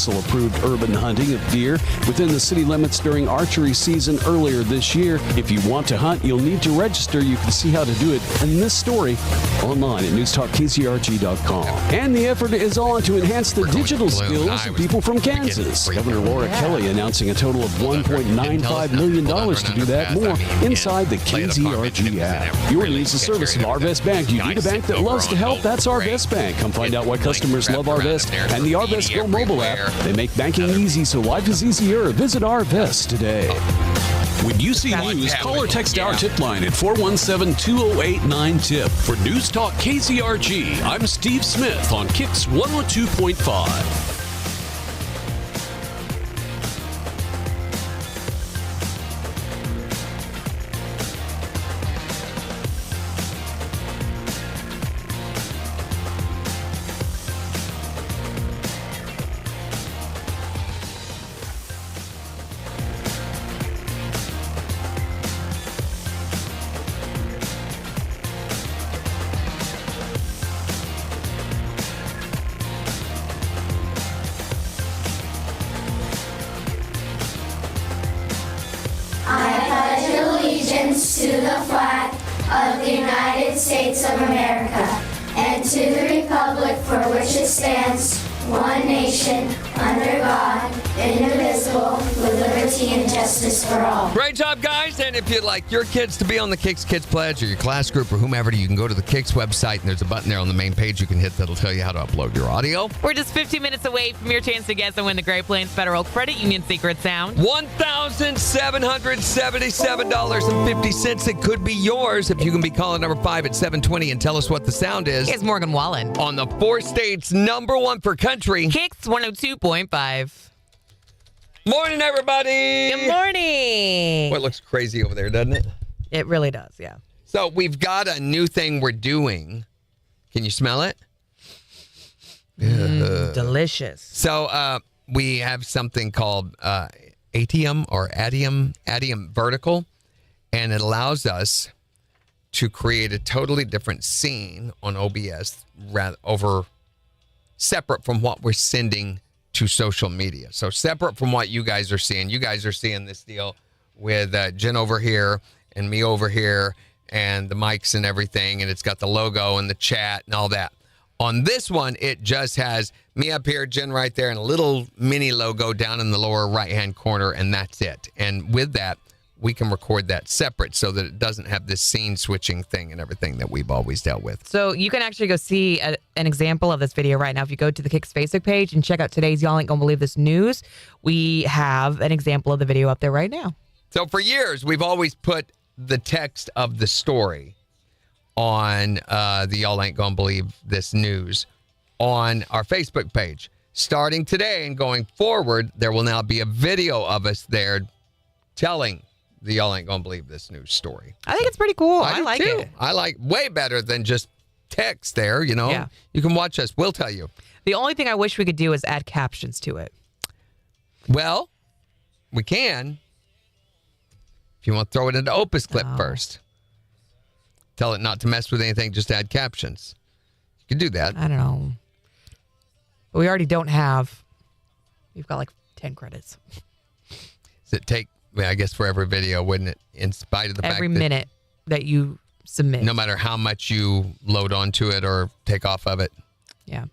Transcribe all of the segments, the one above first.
also approved urban hunting of deer within the city limits during archery season earlier this year. If you want to hunt, you'll need to register. You can see how to do it in this story online at newstalkkcrg.com. And the effort is on to enhance the digital skills of people from Kansas. Governor Laura Kelly announcing a total of $1.95 million to do that. More inside the KZRG app. Your needs the service of Arvest Bank. You need a bank that loves to help? That's Arvest Bank. Come find out why customers love Arvest and the Arvest Go mobile app. They make banking easy so life is easier. Visit Arvest today. When you see news, call or text our tip line at 417-208-9TIP. For News Talk KZRG, I'm Steve Smith on KIX 102.5. To the flag of the United States of America and to the republic for which it stands, one nation, under God, indivisible, with liberty and justice for all. Great job, guys. And if you'd like your kids to be on the KIX Kids Pledge or your class group or whomever, you can go to the KIX website, and there's a button there on the main page you can hit that'll tell you how to upload your audio. We're just 15 minutes away from your chance to guess and win the Great Plains Federal Credit Union Secret Sound. $1,777.50. It could be yours if you can be calling number 5 at 720 and tell us what the sound is. Here's Morgan Wallen On the 4 states, number 1 for country. KIX 102.5. Morning, everybody. Good morning. Well, it looks crazy over there, doesn't it? It really does, yeah. So we've got a new thing we're doing. Can you smell it? Delicious. So we have something called Atium or Adium Vertical, and it allows us to create a totally different scene on OBS separate from what we're sending to social media. So separate from what you guys are seeing. You guys are seeing this deal with Jen over here and me over here and the mics and everything, and it's got the logo and the chat and all that. On this one, it just has me up here, Jen right there, and a little mini logo down in the lower right-hand corner, and that's it. And with that, we can record that separate so that it doesn't have this scene switching thing and everything that we've always dealt with. So you can actually go see an example of this video right now. If you go to the KIX Facebook page and check out today's Y'all Ain't Gonna Believe This News, we have an example of the video up there right now. So for years, we've always put the text of the story on the Y'all Ain't Gonna Believe This News on our Facebook page. Starting today and going forward, there will now be a video of us there telling the Y'all Ain't Gonna Believe This News story. I think it's pretty cool. I like too. it. I like way better than just text there, you know. Yeah. You can watch us. We'll tell you. The only thing I wish we could do is add captions to it. Well, we can. If you want to throw it into Opus Clip first. Tell it not to mess with anything, just add captions. You can do that. I don't know. But we already don't have, we've got like 10 credits. Does it take, I guess, for every video, wouldn't it? In spite of the fact that every minute that you submit. No matter how much you load onto it or take off of it. Yeah.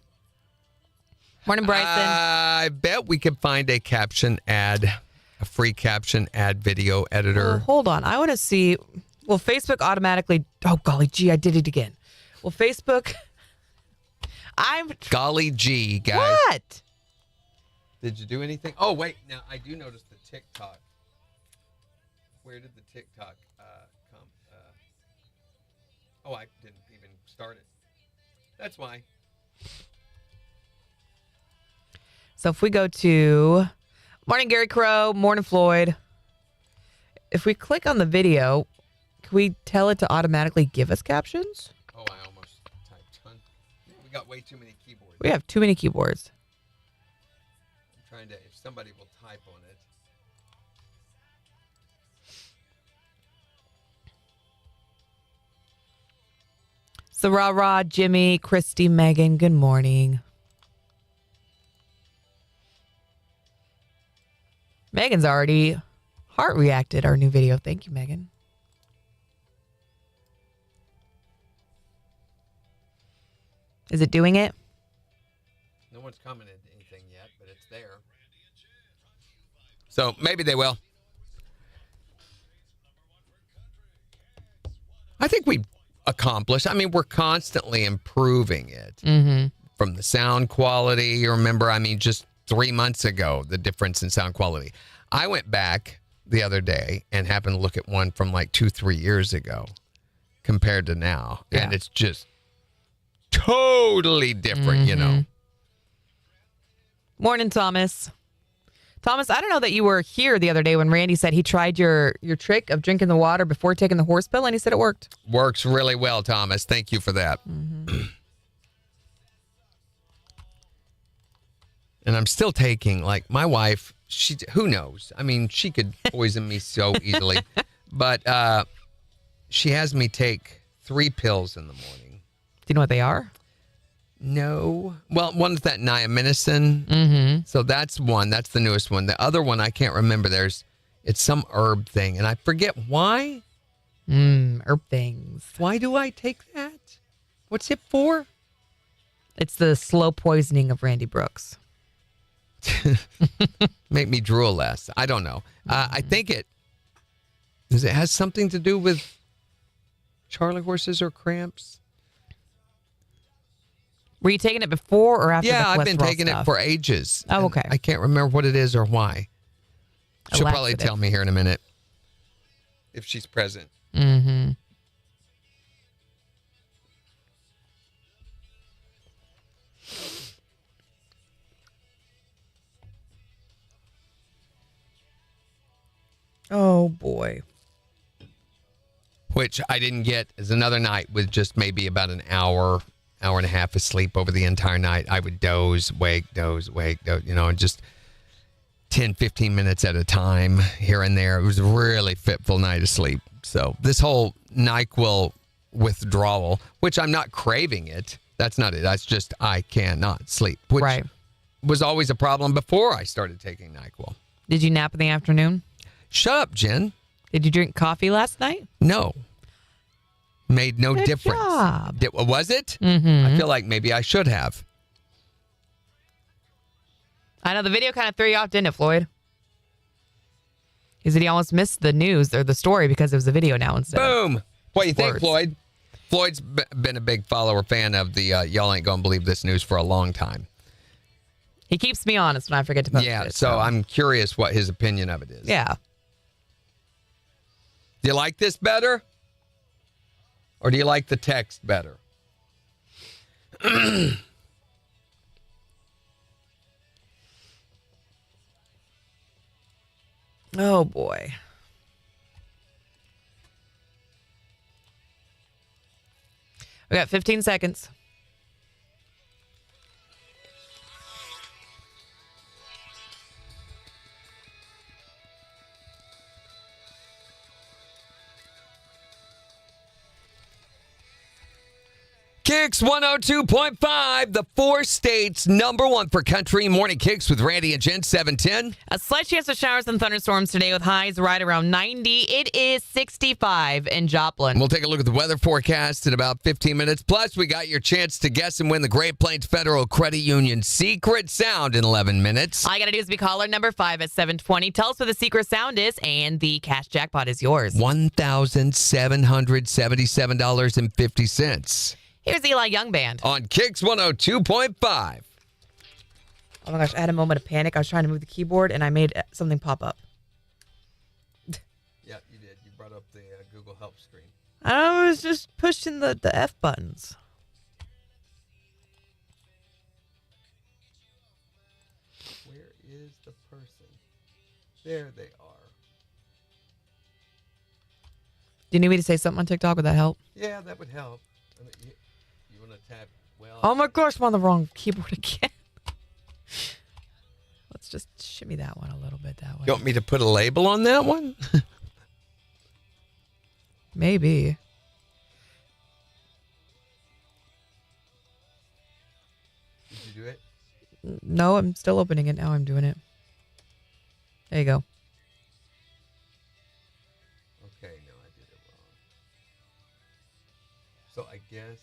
Morning, Bryson. I bet we could find a caption ad, a free caption ad video editor. Well, hold on. I want to see. Well, Facebook automatically. Oh, golly gee, I did it again. Well, Facebook. Golly gee, guys. What? Did you do anything? Oh, wait. Now, I do notice the TikTok. Where did the TikTok come? Oh, I didn't even start it. That's why. So if we go to Morning Gary Crow, Morning Floyd. If we click on the video, can we tell it to automatically give us captions? Oh, I almost typed on. We got way too many keyboards. We have too many keyboards. I'm trying to, if somebody will type on it. So rah, Jimmy, Christy, Megan, good morning. Megan's already heart reacted our new video. Thank you, Megan. Is it doing it? No one's commented anything yet, but it's there. So maybe they will. I think we accomplished. I mean, we're constantly improving it. From the sound quality. You remember, I mean, just 3 months ago, the difference in sound quality. I went back the other day and happened to look at one from like 2-3 years ago compared to now. Yeah. And it's just totally different, you know. Morning, Thomas. Thomas, I don't know that you were here the other day when Randy said he tried your trick of drinking the water before taking the horse pill, and he said it worked. Works really well, Thomas. Thank you for that. And I'm still taking, like, my wife, who knows? I mean, she could poison me so easily. But she has me take 3 pills in the morning. Do you know what they are? No. Well, one's that niacin. So that's one. That's the newest one. The other one, I can't remember. It's some herb thing, and I forget why. Herb things. Why do I take that? What's it for? It's the slow poisoning of Randy Brooks. Make me drool less. I don't know. I think it has something to do with Charlie horses or cramps. Were you taking it before or after? Yeah, the I've been cholesterol taking stuff? it for ages. Oh, okay. I can't remember what it is or why. A She'll probably laxative. tell me here in a minute if she's present. Oh, boy. Which I didn't get is another night with just maybe about an hour and a half of sleep over the entire night. I would doze, wake, doze, you know, and just 10, 15 minutes at a time here and there. It was a really fitful night of sleep. So this whole NyQuil withdrawal, which I'm not craving it. That's not it. That's just I cannot sleep, which was always a problem before I started taking NyQuil. Did you nap in the afternoon? Shut up, Jen. Did you drink coffee last night? No. Made no Good difference. job. Was it? I feel like maybe I should have. I know the video kind of threw you off, didn't it, Floyd? He said he almost missed the news or the story because it was a video now instead. Boom. What do you think, words. Floyd? Floyd's been a big follower, fan of the Y'all Ain't Gonna Believe This news for a long time. He keeps me honest when I forget to post it. So I'm curious what his opinion of it is. Yeah. Do you like this better? Or do you like the text better? Oh, boy. We got 15 seconds. KIX 102.5, the 4 states #1 for country. Morning KIX with Randy and Jen, 710. A slight chance of showers and thunderstorms today with highs right around 90. It is 65 in Joplin. We'll take a look at the weather forecast in about 15 minutes. Plus, we got your chance to guess and win the Great Plains Federal Credit Union secret sound in 11 minutes. All you got to do is be caller number 5 at 720. Tell us what the secret sound is, and the cash jackpot is yours. $1,777.50. Here's Eli Young Band. On KIX 102.5. Oh my gosh, I had a moment of panic. I was trying to move the keyboard, and I made something pop up. Yeah, you did. You brought up the Google Help screen. I was just pushing the F buttons. Where is the person? There they are. Do you need me to say something on TikTok? Would that help? Yeah, that would help. You want to tap? Well. Oh my gosh, I'm on the wrong keyboard again. Let's just shimmy that one a little bit that way. You want me to put a label on that one? Maybe. Did you do it? No, I'm still opening it. Now I'm doing it. There you go. Okay, no, I did it wrong. So I guess.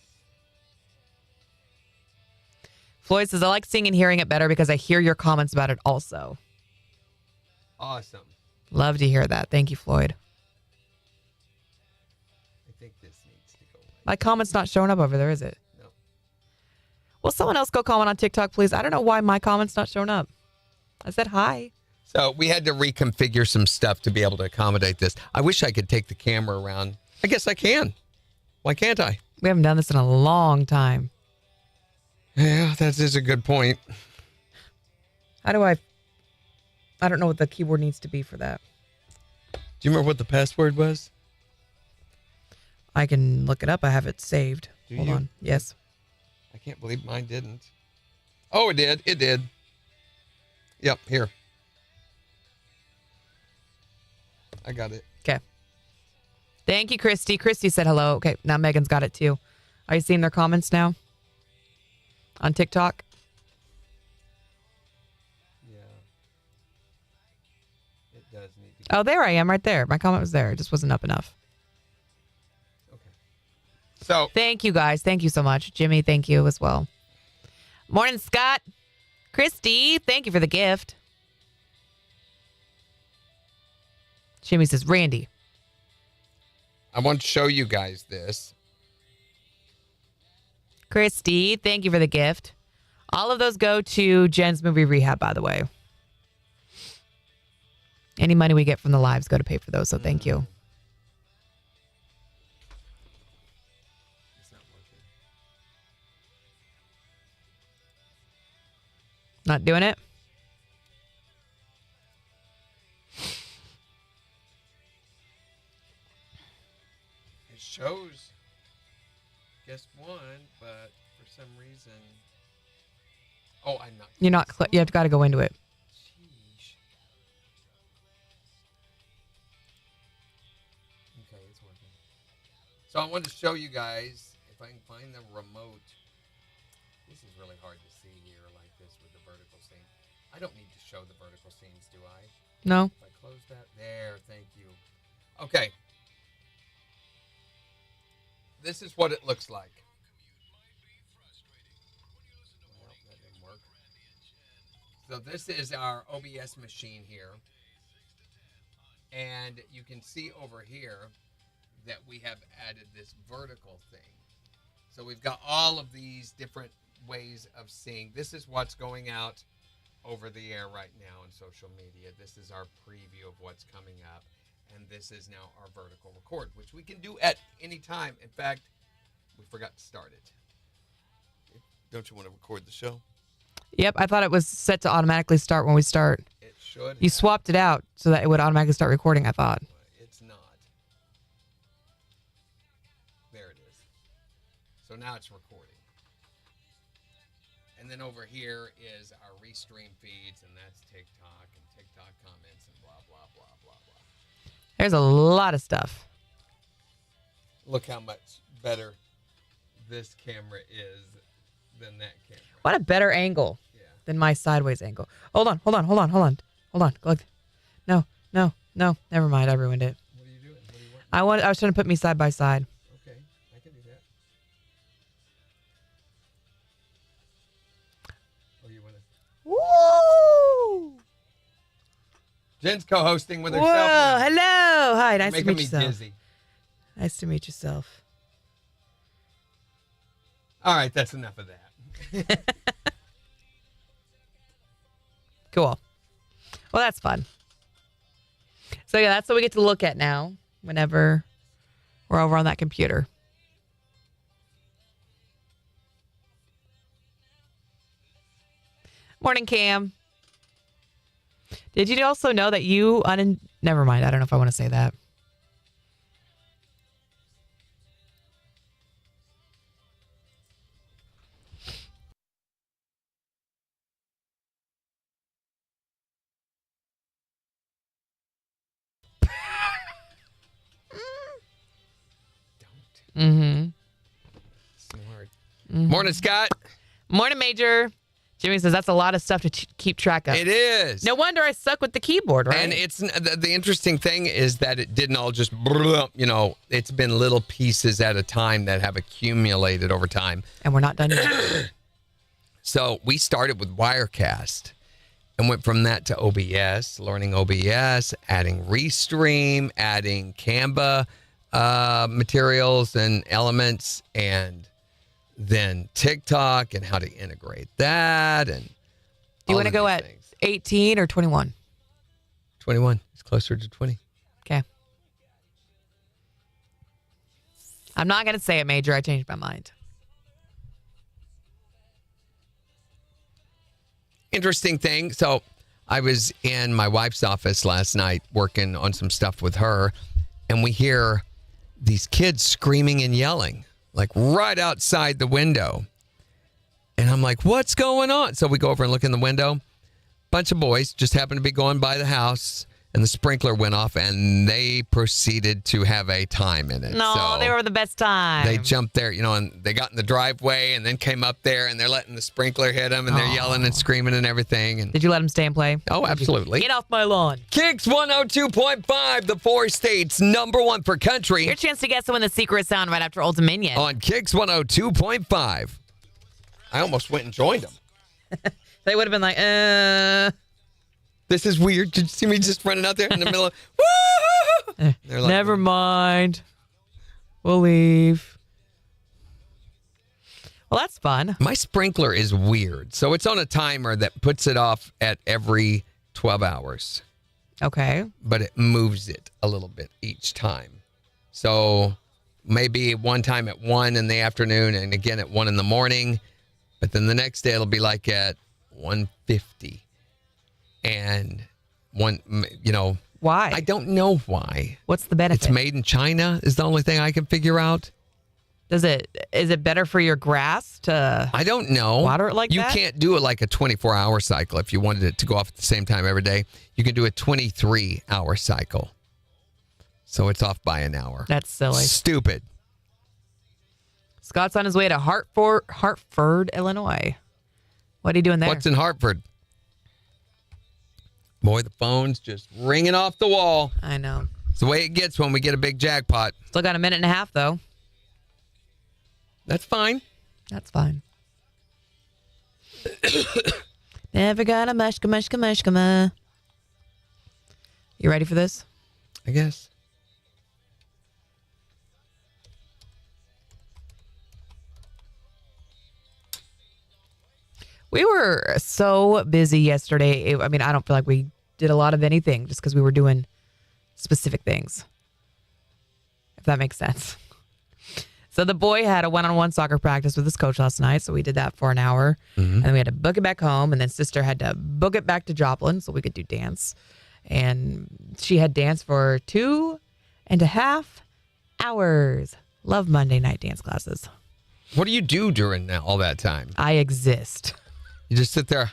Floyd says, I like seeing and hearing it better because I hear your comments about it also. Awesome. Love to hear that. Thank you, Floyd. I think this needs to go right. My comment's not showing up over there, is it? No. Will someone else go comment on TikTok, please? I don't know why my comment's not showing up. I said hi. So we had to reconfigure some stuff to be able to accommodate this. I wish I could take the camera around. I guess I can. Why can't I? We haven't done this in a long time. Yeah, that is a good point. How do I don't know what the keyboard needs to be for that. Do you remember what the password was? I can look it up. I have it saved. Do Hold you? on. Yes. I can't believe mine didn't. Oh, it did. It did. Yep, here. I got it. Okay. Thank you, Christy. Christy said hello. Okay, now Megan's got it too. Are you seeing their comments now? On TikTok? Yeah. It does need to. Oh, there I am right there. My comment was there. It just wasn't up enough. Okay. So. Thank you, guys. Thank you so much. Jimmy, thank you as well. Morning, Scott. Christy, thank you for the gift. Jimmy says, Randy. I want to show you guys this. Christy, thank you for the gift. All of those go to Jen's movie rehab, by the way. Any money we get from the lives go to pay for those, so thank you. It's not working. Not doing it? It shows guest one, but for some reason. Oh, I'm not. You're not. You have got to go into it. Sheesh. Okay, it's working. So I wanted to show you guys if I can find the remote. This is really hard to see here like this with the vertical scene. I don't need to show the vertical scenes, do I? No. If I close that there, thank you. Okay. This is what it looks like. Well, that didn't work. So this is our OBS machine here. And you can see over here that we have added this vertical thing. So we've got all of these different ways of seeing. This is what's going out over the air right now on social media. This is our preview of what's coming up. And this is now our vertical record, which we can do at any time. In fact, we forgot to start it. Don't you want to record the show? Yep, I thought it was set to automatically start when we start. It should. You swapped it out so that it would automatically start recording, I thought. It's not. There it is. So now it's recording. And then over here is our restream feeds, and that's TikTok and TikTok comments and blah, blah, blah, blah, blah. There's a lot of stuff. Look how much better this camera is than that camera. What a better angle than my sideways angle. Hold on. Look. No. Never mind. I ruined it. What are you doing? What do you want? I was trying to put me side by side. Okay, I can do that. Oh, you want to? Woo! Jen's co-hosting with herself. Whoa! now. Hello. Hi. Nice to Making meet me yourself. dizzy. Nice to meet yourself. All right, that's enough of that. Cool. Well, that's fun. So yeah, that's what we get to look at now whenever we're over on that computer. Morning, Cam. Did you also know that you never mind. I don't know if I want to say that. Smart. Morning, Scott. Morning, Major. Jimmy says that's a lot of stuff to keep track of. It is. No wonder I suck with the keyboard, right? And it's the interesting thing is that it didn't all just, it's been little pieces at a time that have accumulated over time. And we're not done yet. So we started with Wirecast and went from that to OBS, learning OBS, adding Restream, adding Canva materials and elements, and then TikTok and how to integrate that. And Do you want to go at 18 or 21? 21. It's closer to 20. Okay. I'm not going to say it, Major. I changed my mind. Interesting thing. So I was in my wife's office last night working on some stuff with her, and we hear these kids screaming and yelling, like right outside the window. And I'm like, what's going on? So we go over and look in the window. Bunch of boys just happened to be going by the house, and the sprinkler went off, and they proceeded to have a time in it. No, So they were the best time. they jumped there, and they got in the driveway and then came up there, and they're letting the sprinkler hit them, and they're yelling and screaming and everything. And Did you let them stay and play? oh, absolutely. Get off my lawn. KIX 102.5, the 4 states, #1 for country. Your chance to guess the secret sound right after Old Dominion. On KIX 102.5. I almost went and joined them. They would have been like, This is weird. Did you see me just running out there in the middle of, woo! They're like, never mind. We'll leave. Well, that's fun. my sprinkler is weird. So it's on a timer that puts it off at every 12 hours. Okay. But it moves it a little bit each time. So maybe one time at 1 in the afternoon and again at 1 in the morning. But then the next day it'll be like at 1:50. And Why? I don't know why. What's the benefit? It's made in China is the only thing I can figure out. Is it better for your grass to I don't know. water it like you that? You can't do it like a 24-hour cycle if you wanted it to go off at the same time every day. You can do a 23-hour cycle. So it's off by an hour. That's silly. Stupid. Scott's on his way to Hartford, Illinois. What are you doing there? What's in Hartford? Boy, the phone's just ringing off the wall. I know. It's the way it gets when we get a big jackpot. Still got a minute and a half, though. That's fine. That's fine. Never got a mushka. You ready for this? I guess. We were so busy yesterday. I mean, I don't feel like we did a lot of anything just because we were doing specific things, if that makes sense. So the boy had a one-on-one soccer practice with his coach last night, so we did that for an hour. And then we had to book it back home, and then sister had to book it back to Joplin so we could do dance. And she had dance for 2.5 hours. Love Monday night dance classes. What do you do during all that time? I exist. You just sit there.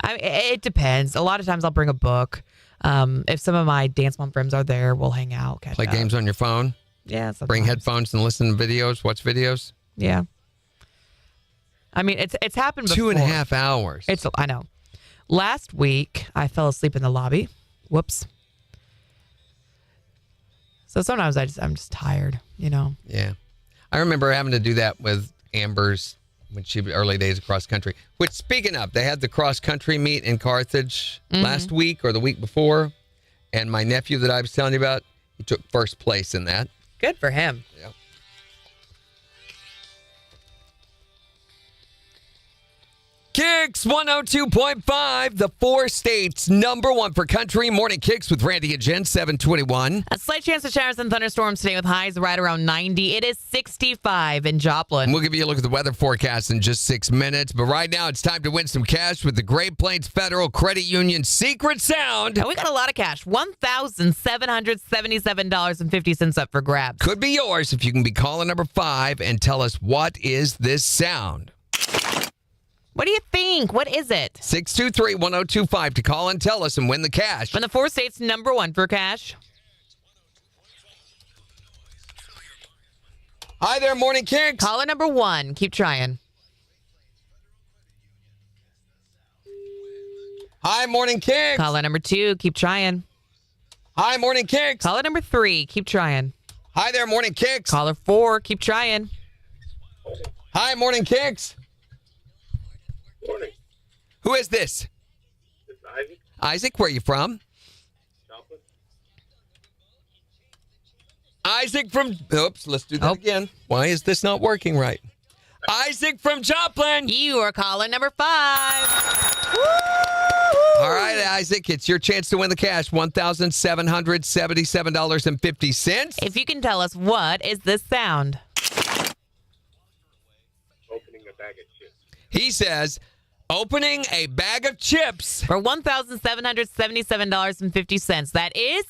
It depends. A lot of times I'll bring a book. If some of my dance mom friends are there, we'll hang out, catch Play up. games on your phone. Yeah. Bring sometimes. headphones and listen to videos. Watch videos. Yeah. I mean, it's happened before. 2.5 hours. I know. Last week I fell asleep in the lobby. Whoops. So sometimes I'm just tired, Yeah. I remember having to do that with Amber's when she early days of cross country. Which, speaking of, they had the cross country meet in Carthage last week or the week before, and my nephew that I was telling you about, he took first place in that. Good for him. Yeah. KIX 102.5, the 4 states, #1 for country. Morning KIX with Randy and Jen, 721. A slight chance of showers and thunderstorms today with highs right around 90. It is 65 in Joplin. And we'll give you a look at the weather forecast in just 6 minutes. But right now, it's time to win some cash with the Great Plains Federal Credit Union Secret Sound. And we got a lot of cash. $1,777.50 up for grabs. Could be yours if you can be caller number 5 and tell us what is this sound. What do you think? What is it? 623-1025 to call and tell us and win the cash. From the 4 states, #1 for cash. Hi there, Morning KIX. Caller number 1. Keep trying. Hi, Morning KIX. Caller number 2, keep trying. Hi, Morning KIX. Caller number 3, keep trying. Hi there, Morning KIX. Caller 4, keep trying. Hi, Morning KIX. Morning. Who is this? This is Isaac. Isaac, where are you from? Joplin. Isaac from... Oops, let's do that Oh. again. Why is this not working right? Isaac from Joplin. You are caller number 5. All right, Isaac, it's your chance to win the cash, $1,777.50. If you can tell us, what is this sound? Opening a bag of chips. He says, opening a bag of chips. For $1,777.50. That is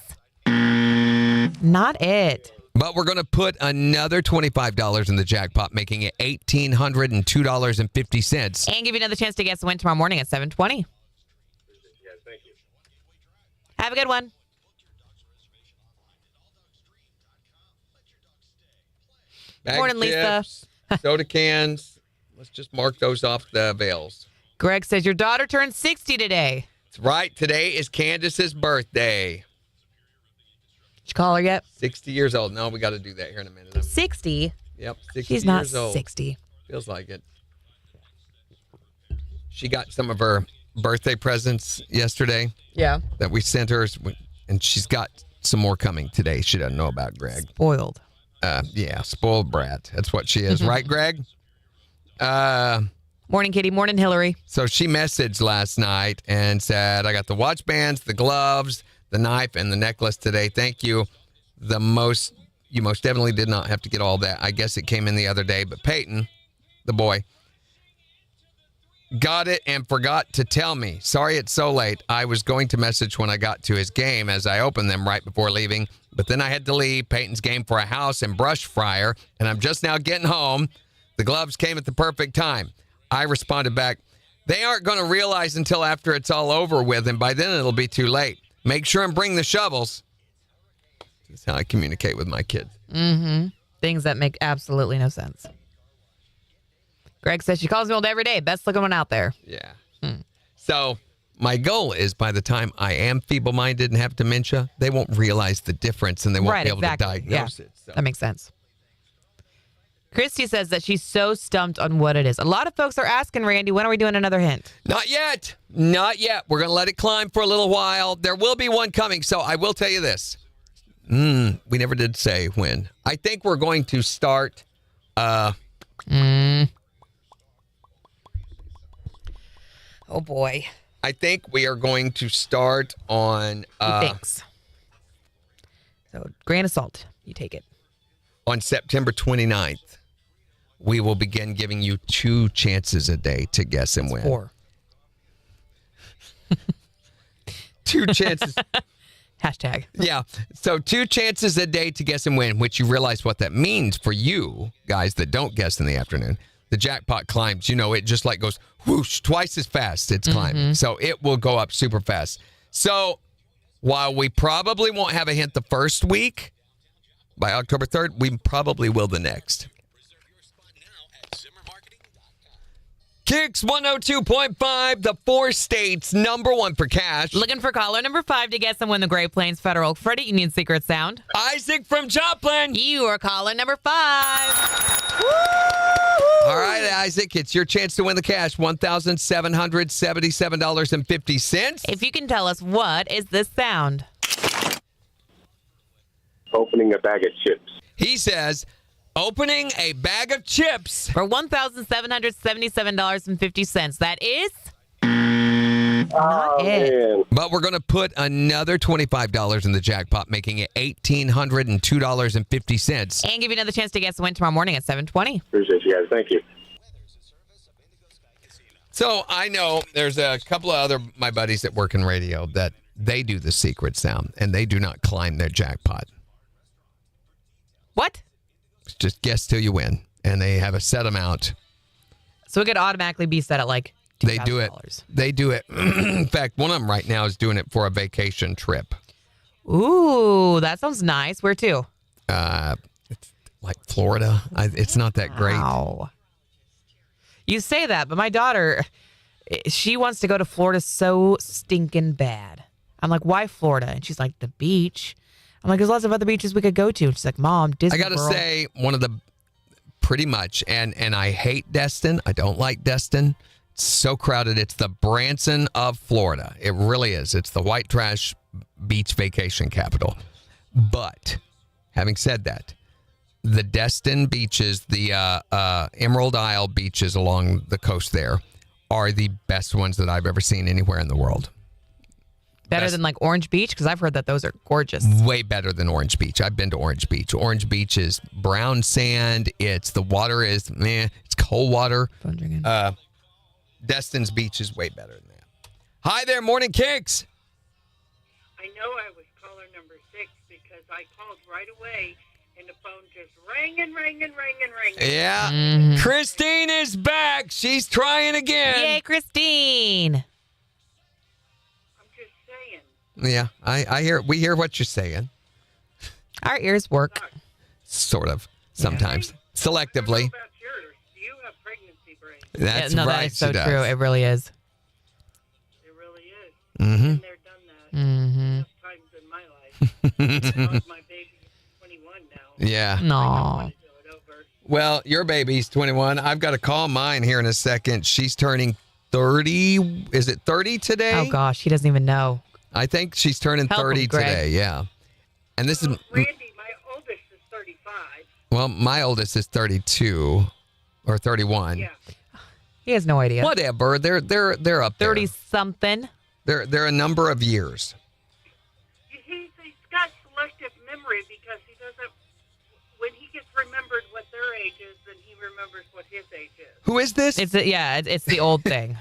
not it. But we're going to put another $25 in the jackpot, making it $1,802.50. And give you another chance to guess the win tomorrow morning at 7:20. Yes, thank you. Have a good one. Bag Morning, of Lisa. chips, soda cans. Let's just mark those off the bills. Greg says your daughter turned 60 today. That's right. Today is Candace's birthday. Did you call her yet? 60 years old. No, we got to do that here in a minute. 60? Yep, 60 She's not years old. 60. Feels like it. She got some of her birthday presents yesterday Yeah. that we sent her, and she's got some more coming today. She doesn't know about, Greg. Spoiled. Yeah, spoiled brat. That's what she is, right, Greg? Morning, Kitty. Morning, Hillary. So she messaged last night and said, I got the watch bands, the gloves, the knife, and the necklace today. Thank you. You most definitely did not have to get all that. I guess it came in the other day, but Peyton, the boy, got it and forgot to tell me. Sorry it's so late. I was going to message when I got to his game as I opened them right before leaving, but then I had to leave Peyton's game for a house and brush fryer, and I'm just now getting home. The gloves came at the perfect time. I responded back, they aren't going to realize until after it's all over with, and by then it'll be too late. Make sure and bring the shovels. That's how I communicate with my kids. Mm-hmm. Things that make absolutely no sense. Greg says she calls me old every day. Best looking one out there. Yeah. So my goal is by the time I am feeble-minded and have dementia, they won't realize the difference and they won't be able to diagnose it. So. That makes sense. Christy says that she's so stumped on what it is. A lot of folks are asking, Randy, when are we doing another hint? Not yet. Not yet. We're going to let it climb for a little while. There will be one coming. So I will tell you this. We never did say when. I think we're going to start. Oh, boy. I think we are going to start on. He thinks. So, grain of salt. You take it. On September 29th. We will begin giving you 2 chances a day to guess and win. 4. 2 chances. Hashtag. Yeah. So 2 chances a day to guess and win, which you realize what that means for you guys that don't guess in the afternoon. The jackpot climbs, it just like goes whoosh, twice as fast it's climbing. So it will go up super fast. So while we probably won't have a hint the first week, by October 3rd, we probably will the next. KIX 102.5, the 4 states number 1 for cash. Looking for caller number 5 to guess and win the Great Plains Federal Credit Union secret sound. Isaac from Joplin. You are caller number 5. All right, Isaac, it's your chance to win the cash, $1,777.50. If you can tell us, what is this sound? Opening a bag of chips. He says, opening a bag of chips. For $1,777.50. That is Oh, it. man. But we're going to put another $25 in the jackpot, making it $1,802.50. And give you another chance to guess the win tomorrow morning at 7:20. Appreciate you guys. Thank you. So I know there's a couple of other my buddies that work in radio that they do the secret sound, and they do not climb their jackpot. What? It's just guess till you win, and they have a set amount. So it could automatically be set at like $2,000. They do it. They do it. In fact, one of them right now is doing it for a vacation trip. Ooh, that sounds nice. Where to? It's like Florida. It's not that great. Wow. You say that, but my daughter, She wants to go to Florida so stinking bad. I'm like, why Florida? And she's like, the beach. I'm like, there's lots of other beaches we could go to. And she's like, Mom, Disney I got to World. say, one of the pretty much, and I hate Destin. I don't like Destin. It's so crowded. It's the Branson of Florida. It really is. It's the white trash beach vacation capital. But having said that, the Destin beaches, the Emerald Isle beaches along the coast there are the best ones that I've ever seen anywhere in the world. Better Best- than like Orange Beach? Because I've heard that those are gorgeous. Way better than Orange Beach. I've been to Orange Beach. Orange Beach is brown sand. The water is meh. It's cold water. Phone ringing. Destin's beach is way better than that. Hi there, Morning Kicks. I know I was caller number 6 because I called right away and the phone just rang and rang and rang and rang. Yeah. Christine is back. She's trying again. Yay, Christine. I'm just saying. Yeah, I hear. We hear what you're saying. Our ears work. Sort of. Sometimes. I don't Selectively. know about yours. Do you have pregnancy brain? That's No, right. that is so she does. true. It really is. It really is. Mm-hmm. Been there, done that. Enough times in my life. I know my baby's 21 now. Yeah. I No. want to do it over. Well, your baby's 21. I've got to call mine here in a second. She's turning 30. Is it 30 today? Oh, gosh. He doesn't even know. I think she's turning Help him, 30 Greg. today. Yeah. And this is, Randy, my oldest is 35. well, my oldest is 32 or 31. Yeah. He has no idea. Whatever. They're up there. 30-something. They're a number of years. He's got selective memory because he doesn't, when he gets remembered what their age is, then he remembers what his age is. Who is this? It's it's the old thing.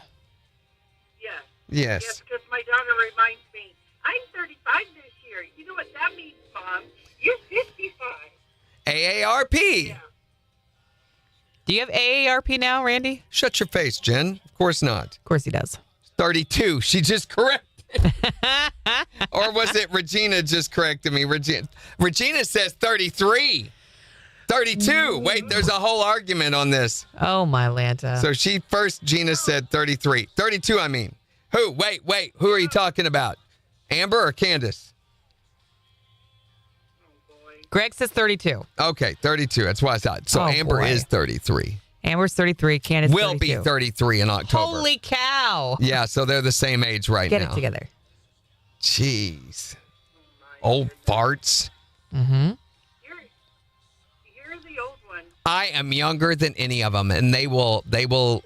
Yes. Yes. Yes, because my daughter reminds me, I'm 35 this year. You know what that means, Mom? You're 55. AARP. Yeah. Do you have AARP now, Randy? Shut your face, Jen. Of course not. Of course he does. 32. She just corrected. Or was it Regina just corrected me? Regina says 33. 32. Wait, there's a whole argument on this. Oh, my Lanta. So Gina said 33. 32, I mean. Who? Wait. Who are you talking about? Amber or Candace? Oh, boy. Greg says 32. Okay, 32. That's what I thought. So Oh, Amber boy. is 33. Amber's 33. Candace Will 32. be 33 in October. Holy cow. Yeah, so they're the same age right Get now. it together. Jeez. Oh, my Old goodness. farts. Mm-hmm. You're the old one. I am younger than any of them, and they will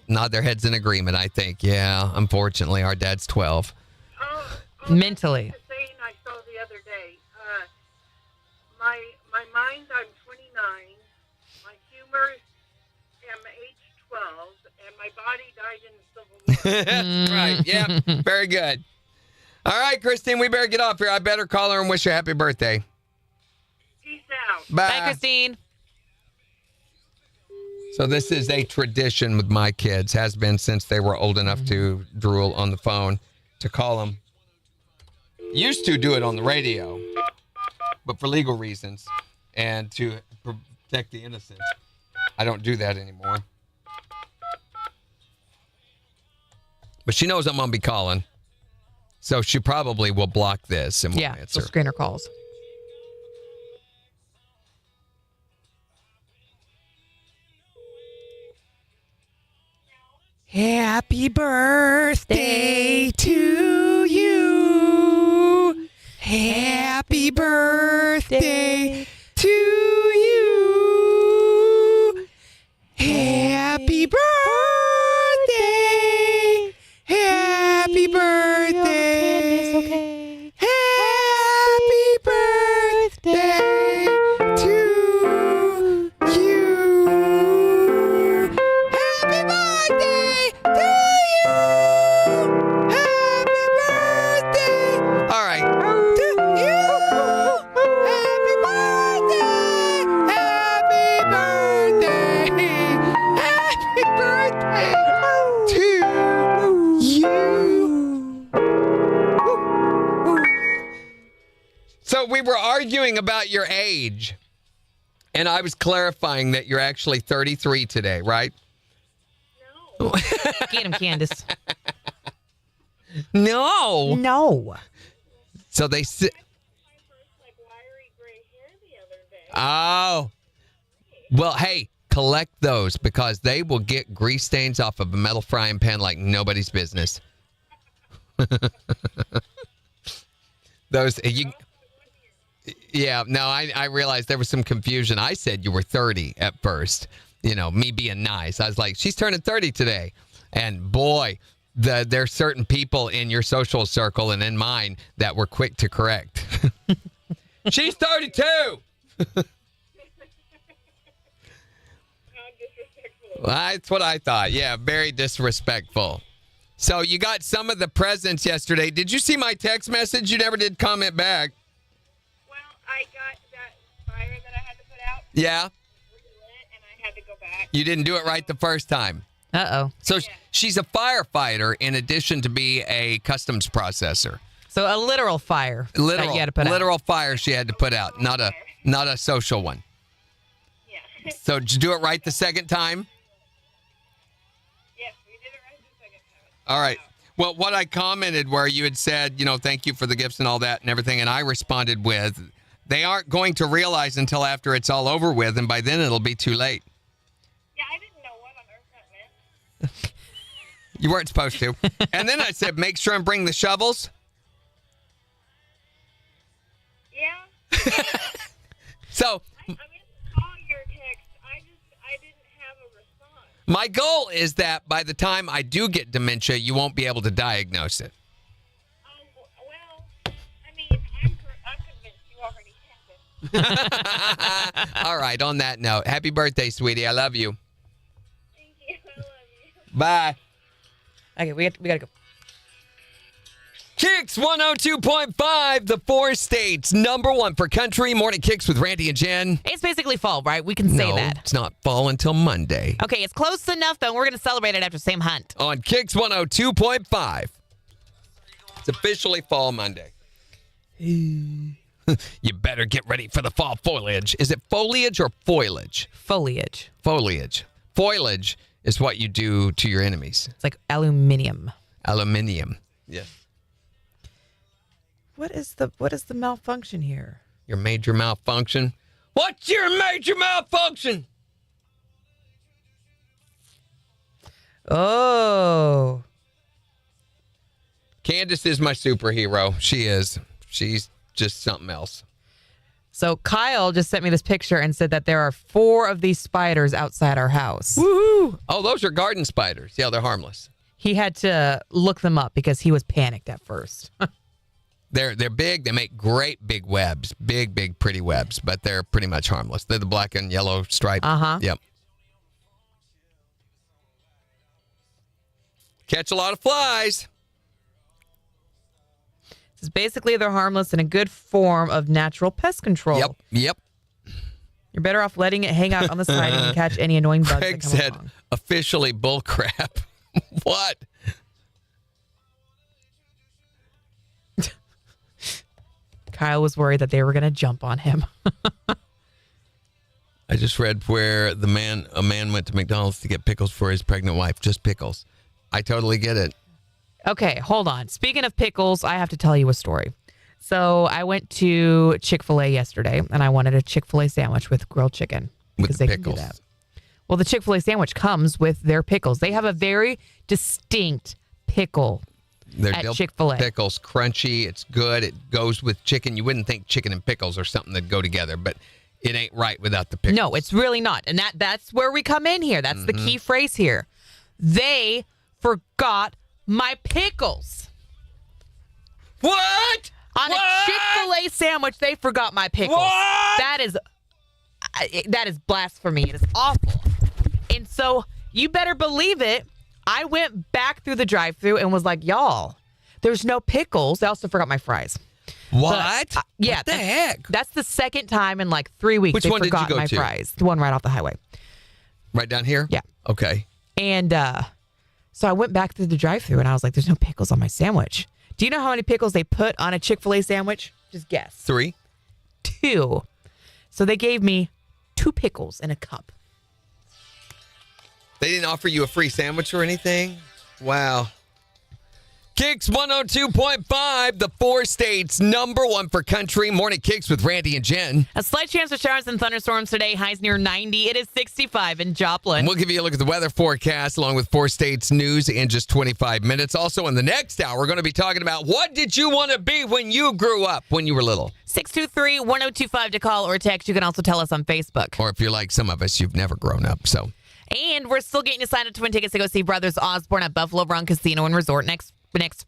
nod their heads in agreement, I think. Yeah, unfortunately, our dad's 12. Mentally. That's the saying I saw the other day. My mind, I'm 29. My humor, I'm age 12, and my body died in the Civil War. That's right. Yeah, very good. All right, Christine, we better get off here. I better call her and wish her a happy birthday. Peace out. Bye. Bye, Christine. So this is a tradition with my kids, has been since they were old enough to drool on the phone, to call them. Used to do it on the radio, but for legal reasons and to protect the innocent, I don't do that anymore. But she knows I'm going to be calling, so she probably will block this and won't Yeah, answer. so screener calls. Happy birthday to you. Happy birthday to you. Happy birthday. Happy birthday. Happy birthday to you. Happy birthday to you. Happy birthday. All right. To you. Happy birthday. Happy birthday. Happy birthday to you. So we were arguing about your age, and I was clarifying that you're actually 33 today, right? Get him, Candace. No. No. So they sit. Like wiry gray hair the other day. Oh. Well, hey, collect those because they will get grease stains off of a metal frying pan like nobody's business. Those you. Yeah, no, I realized there was some confusion. I said you were 30 at first. You know, me being nice. I was like, she's turning 30 today. And boy, there's certain people in your social circle and in mine that were quick to correct. She's 32. That's what I thought. Yeah, very disrespectful. So you got some of the presents yesterday. Did you see my text message? You never did comment back. Well, I got that fire that I had to put out. Yeah. And I had to go back. You didn't do it right the first time. Uh-oh. So she's a firefighter in addition to be a customs processor. So a literal fire that you had to put out. Literal fire she had to put out, not a social one. Yeah. So did you do it right the second time? Yes, we did it right the second time. All right. Well, what I commented where you had said, thank you for the gifts and all that and everything, and I responded with, they aren't going to realize until after it's all over with, and by then it'll be too late. Yeah, I didn't know what on earth that meant. You weren't supposed to. And then I said, make sure and bring the shovels. Yeah. So I mean, all your text. I didn't have a response. my goal is that by the time I do get dementia, you won't be able to diagnose it. Well, I mean, I'm convinced you already have it. All right. On that note, happy birthday, sweetie. I love you. Thank you. I love you. Bye. Okay, we got to go. KIX 102.5, the 4 states, number 1 for country. Morning KIX with Randy and Jen. It's basically fall, right? We can say No, that. it's not fall until Monday. Okay, it's close enough, though. We're going to celebrate it after Sam Hunt. On KIX 102.5. It's officially fall Monday. You better get ready for the fall foliage. Is it foliage or foliage? Foliage. Foliage. Foliage is what you do to your enemies. It's like aluminium. Aluminium. Yes. What is the malfunction here? Your major malfunction. What's your major malfunction? Oh. Candace is my superhero. She is. She's just something else. So Kyle just sent me this picture and said that there are 4 of these spiders outside our house. Woohoo! Oh, those are garden spiders. Yeah, they're harmless. He had to look them up because he was panicked at first. They're big. They make great big webs. Big, pretty webs, but they're pretty much harmless. They're the black and yellow stripe. Uh-huh. Yep. Catch a lot of flies. It's basically they're harmless and a good form of natural pest control. Yep. You're better off letting it hang out on the side and catch any annoying bugs Craig that come said, along. officially bullcrap. What? Kyle was worried that they were going to jump on him. I just read where a man went to McDonald's to get pickles for his pregnant wife. Just pickles. I totally get it. Okay, hold on. Speaking of pickles, I have to tell you a story. So I went to Chick-fil-A yesterday, and I wanted a Chick-fil-A sandwich with grilled chicken. With because the they can do pickles. that. Well, the Chick-fil-A sandwich comes with their pickles. They have a very distinct pickle They're at dill Chick-fil-A. Pickles, crunchy. It's good. It goes with chicken. You wouldn't think chicken and pickles are something that go together, but it ain't right without the pickles. No, it's really not. And that's where we come in here. That's the key phrase here. They forgot my pickles. What? On What? a Chick-fil-A sandwich, they forgot my pickles. What? That is blasphemy. It is awful. And so you better believe it. I went back through the drive-thru and was like, y'all, there's no pickles. I also forgot my fries. What? But, yeah. What the heck? That's the second time in like 3 weeks Which they one did you forgot go my to? fries. The one right off the highway. Right down here? Yeah. Okay. And so I went back through the drive-thru and I was like, there's no pickles on my sandwich. Do you know how many pickles they put on a Chick-fil-A sandwich? Just guess. 3. 2. So they gave me 2 pickles in a cup. They didn't offer you a free sandwich or anything? Wow. KIX 102.5, the 4 states number 1 for country. Morning KIX with Randy and Jen. A slight chance of showers and thunderstorms today. Highs near 90. It is 65 in Joplin. And we'll give you a look at the weather forecast along with 4 states news in just 25 minutes. Also, in the next hour, we're going to be talking about what did you want to be when you grew up, when you were little? 623-1025 to call or text. You can also tell us on Facebook. Or if you're like some of us, you've never grown up, so. And we're still getting you signed up to win tickets to go see Brothers Osborne at Buffalo Run Casino and Resort next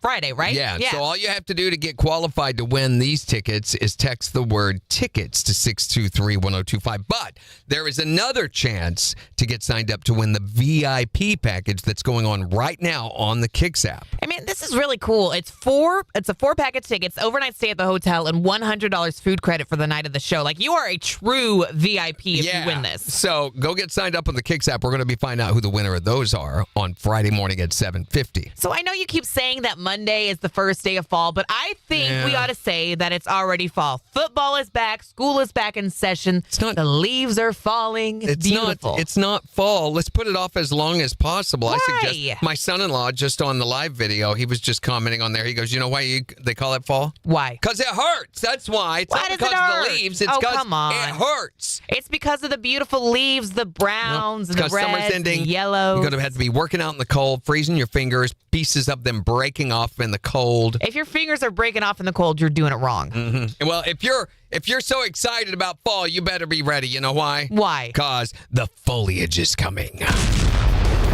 Friday, right? Yeah. So all you have to do to get qualified to win these tickets is text the word tickets to 623-1025. But there is another chance to get signed up to win the VIP package that's going on right now on the KIX app. I mean, this is really cool. It's a 4-package tickets, overnight stay at the hotel, and $100 food credit for the night of the show. Like, you are a true VIP if you win this. So go get signed up on the KIX app. We're going to be finding out who the winner of those are on Friday morning at 7:50. So I know you keep saying that Monday is the first day of fall, but I think we ought to say that it's already fall. Football is back. School is back in session. The leaves are falling. It's beautiful. It's not fall. Let's put it off as long as possible. Why? I suggest my son-in-law just on the live video, he was just commenting on there. He goes, you know why they call it fall? Why? Because it hurts. That's why. It's Why not does because it of hurt? the leaves. It's because come on. it hurts. It's because of the beautiful leaves, the browns, and the Because summer's reds, ending. the yellows. You're going to have to be working out in the cold, freezing your fingers, pieces of them breaking off in the cold. If your fingers are breaking off in the cold, you're doing it wrong. Mm-hmm. Well, if you're so excited about fall, you better be ready. You know why? Why? Because the foliage is coming.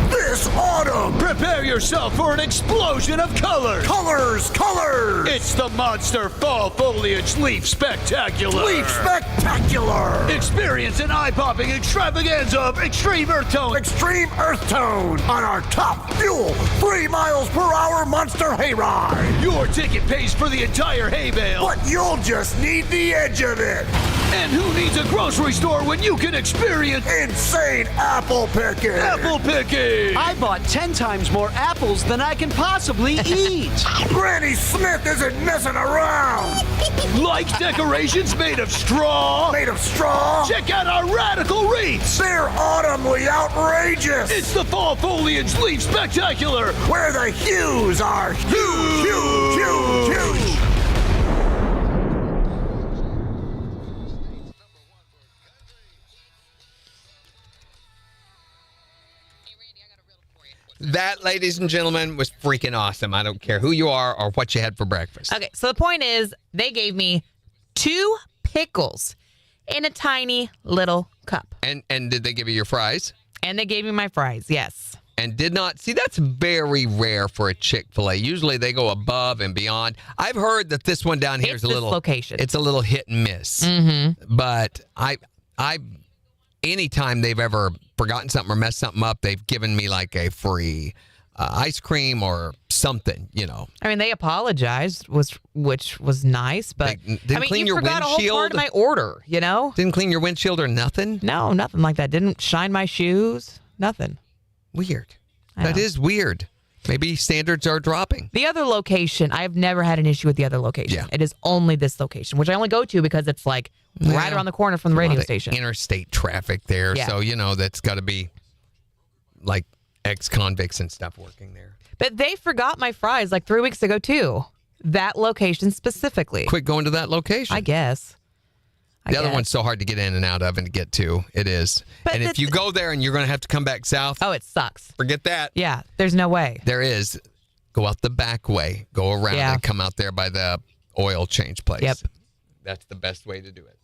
This autumn, prepare yourself for an explosion of colors. Colors, colors! It's the Monster Fall Foliage Leaf Spectacular. Leaf Spectacular! Experience an eye-popping extravaganza of extreme earth tone. Extreme earth tone on our top fuel 3 miles per hour monster hayride. Your ticket pays for the entire hay bale, but you'll just need the edge of it. And who needs a grocery store when you can experience insane apple picking? Apple picking! I bought 10 times more apples than I can possibly eat. Granny Smith isn't messing around. Like decorations made of straw? Made of straw? Check out our radical wreaths. They're autumnly outrageous. It's the Fall Foliage Leaf Spectacular, where the hues are huge, huge, huge, huge. That, ladies and gentlemen, was freaking awesome. I don't care who you are or what you had for breakfast. Okay, so the point is, they gave me 2 pickles in a tiny little cup. And did they give you your fries? And they gave me my fries, yes. And did not. See, that's very rare for a Chick-fil-A. Usually they go above and beyond. I've heard that this one down here is a little location. It's a little hit and miss. Mm-hmm. But I anytime they've ever forgotten something or messed something up, they've given me like a free ice cream or something, you know. I mean, they apologized, which was nice, but They didn't clean you your forgot a whole part windshield? of my order, you know? Didn't clean your windshield or nothing? No, nothing like that. Didn't shine my shoes, nothing. Weird. I That know. is weird. Maybe standards are dropping. The other location, I've never had an issue with the other location. Yeah. It is only this location, which I only go to because it's like right around the corner from the A lot radio of station. Interstate traffic there. Yeah. So, you know, that's got to be like ex-convicts and stuff working there. But they forgot my fries like 3 weeks ago, too. That location specifically. Quit going to that location. I guess. The other one's so hard to get in and out of and to get to. It is. But and if you go there and you're going to have to come back south, Oh, it sucks. forget that. Yeah, there's no way. There is. Go out the back way. Go around Yeah. and come out there by the oil change place. Yep. That's the best way to do it.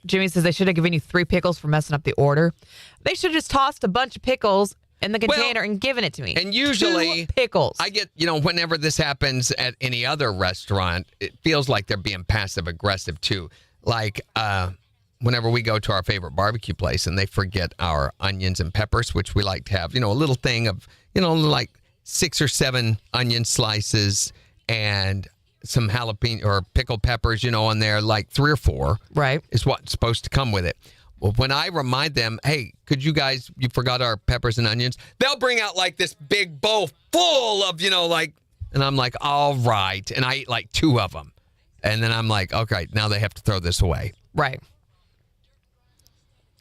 Jimmy says they should have given you 3 pickles for messing up the order. They should have just tossed a bunch of pickles in the container and given it to me. And usually 2 pickles. I get, you know, whenever this happens at any other restaurant, it feels like they're being passive aggressive too. Like whenever we go to our favorite barbecue place and they forget our onions and peppers, which we like to have, you know, a little thing of, you know, like 6 or 7 onion slices and some jalapeno or pickled peppers, you know, on there, like 3 or 4. Right. Is what's supposed to come with it. Well, when I remind them, hey, could you guys, you forgot our peppers and onions, they'll bring out like this big bowl full of, you know, like, and I'm like, all right. And I eat like 2 of them. And then I'm like, okay, now they have to throw this away. Right.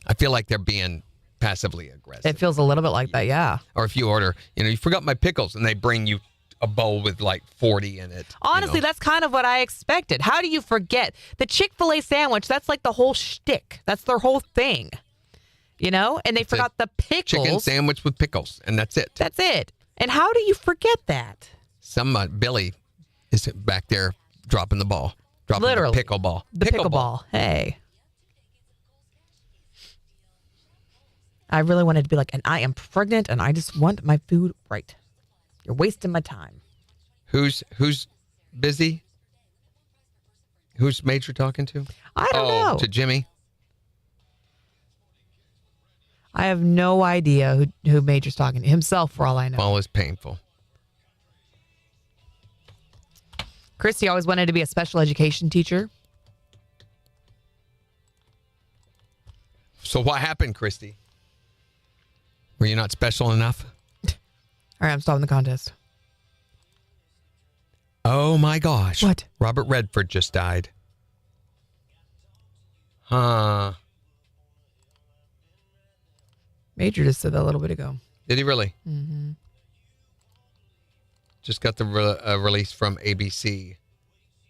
I feel like they're being passively aggressive. It feels a little bit like that, yeah. Or if you order, you forgot my pickles, and they bring you a bowl with like 40 in it. Honestly, that's kind of what I expected. How do you forget? The Chick-fil-A sandwich, that's like the whole shtick. That's their whole thing. And they forgot the pickles. Chicken sandwich with pickles, and that's it. That's it. And how do you forget that? Billy is back there dropping the ball. Dropping Literally. the pickle ball. The pickleball. Hey. I really wanted to be like, and I am pregnant and I just want my food right. You're wasting my time. Who's busy? Who's Major talking to? I don't know. To Jimmy? I have no idea who Major's talking to. Himself, for all I know. Ball is painful. Christy always wanted to be a special education teacher. So what happened, Christy? Were you not special enough? All right, I'm stopping the contest. Oh my gosh. What? Robert Redford just died. Huh. Major just said that a little bit ago. Did he really? Mm-hmm. Just got the release from ABC.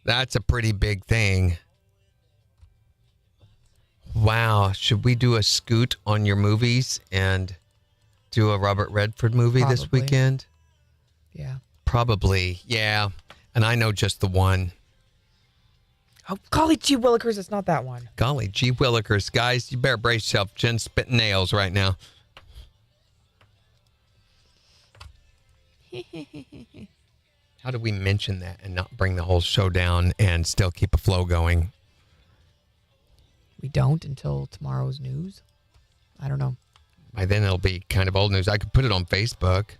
That's a pretty big thing. Wow. Should we do a scoot on your movies and do a Robert Redford movie this Probably. weekend? Yeah. Probably. Yeah. And I know just the one. Oh, golly gee willikers, it's not that one. Golly gee willikers. Guys, you better brace yourself. Jen's spitting nails right now. How do we mention that and not bring the whole show down and still keep a flow going? We don't until tomorrow's news. I don't know. By then it'll be kind of old news. I could put it on Facebook.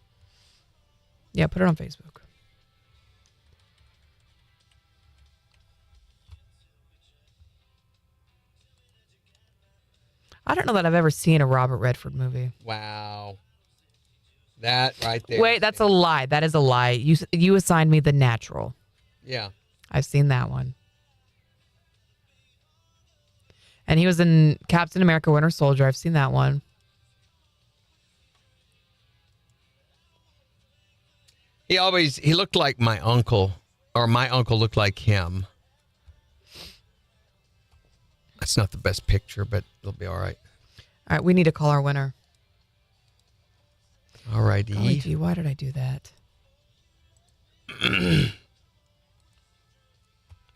Yeah, put it on Facebook. I don't know that I've ever seen a Robert Redford movie. Wow. That right there. Wait, that's a lie. That is a lie. You assigned me The Natural. Yeah. I've seen that one. And he was in Captain America Winter Soldier. I've seen that one. He looked like my uncle, or my uncle looked like him. That's not the best picture, but it'll be all right. All right, we need to call our winner. All righty. Golly gee, why did I do that?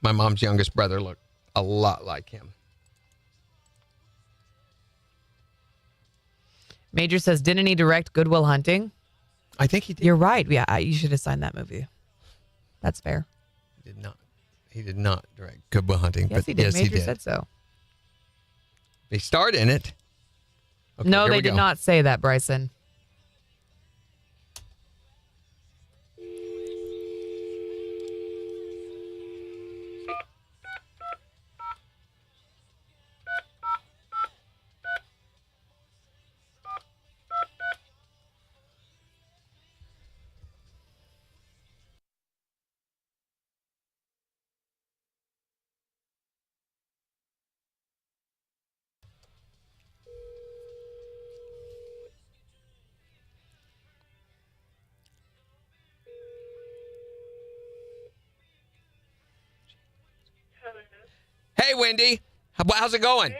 My mom's youngest brother looked a lot like him. Major says, didn't he direct Good Will Hunting? I think he did. You're right. Yeah, you should have signed that movie. That's fair. He did not. He did not direct Good Will Hunting. Yes, but he did. Yes, Major he did. said so. He starred in it. Okay, No, here they we did go. not say that, Bryson. Hey, Wendy. How's it going?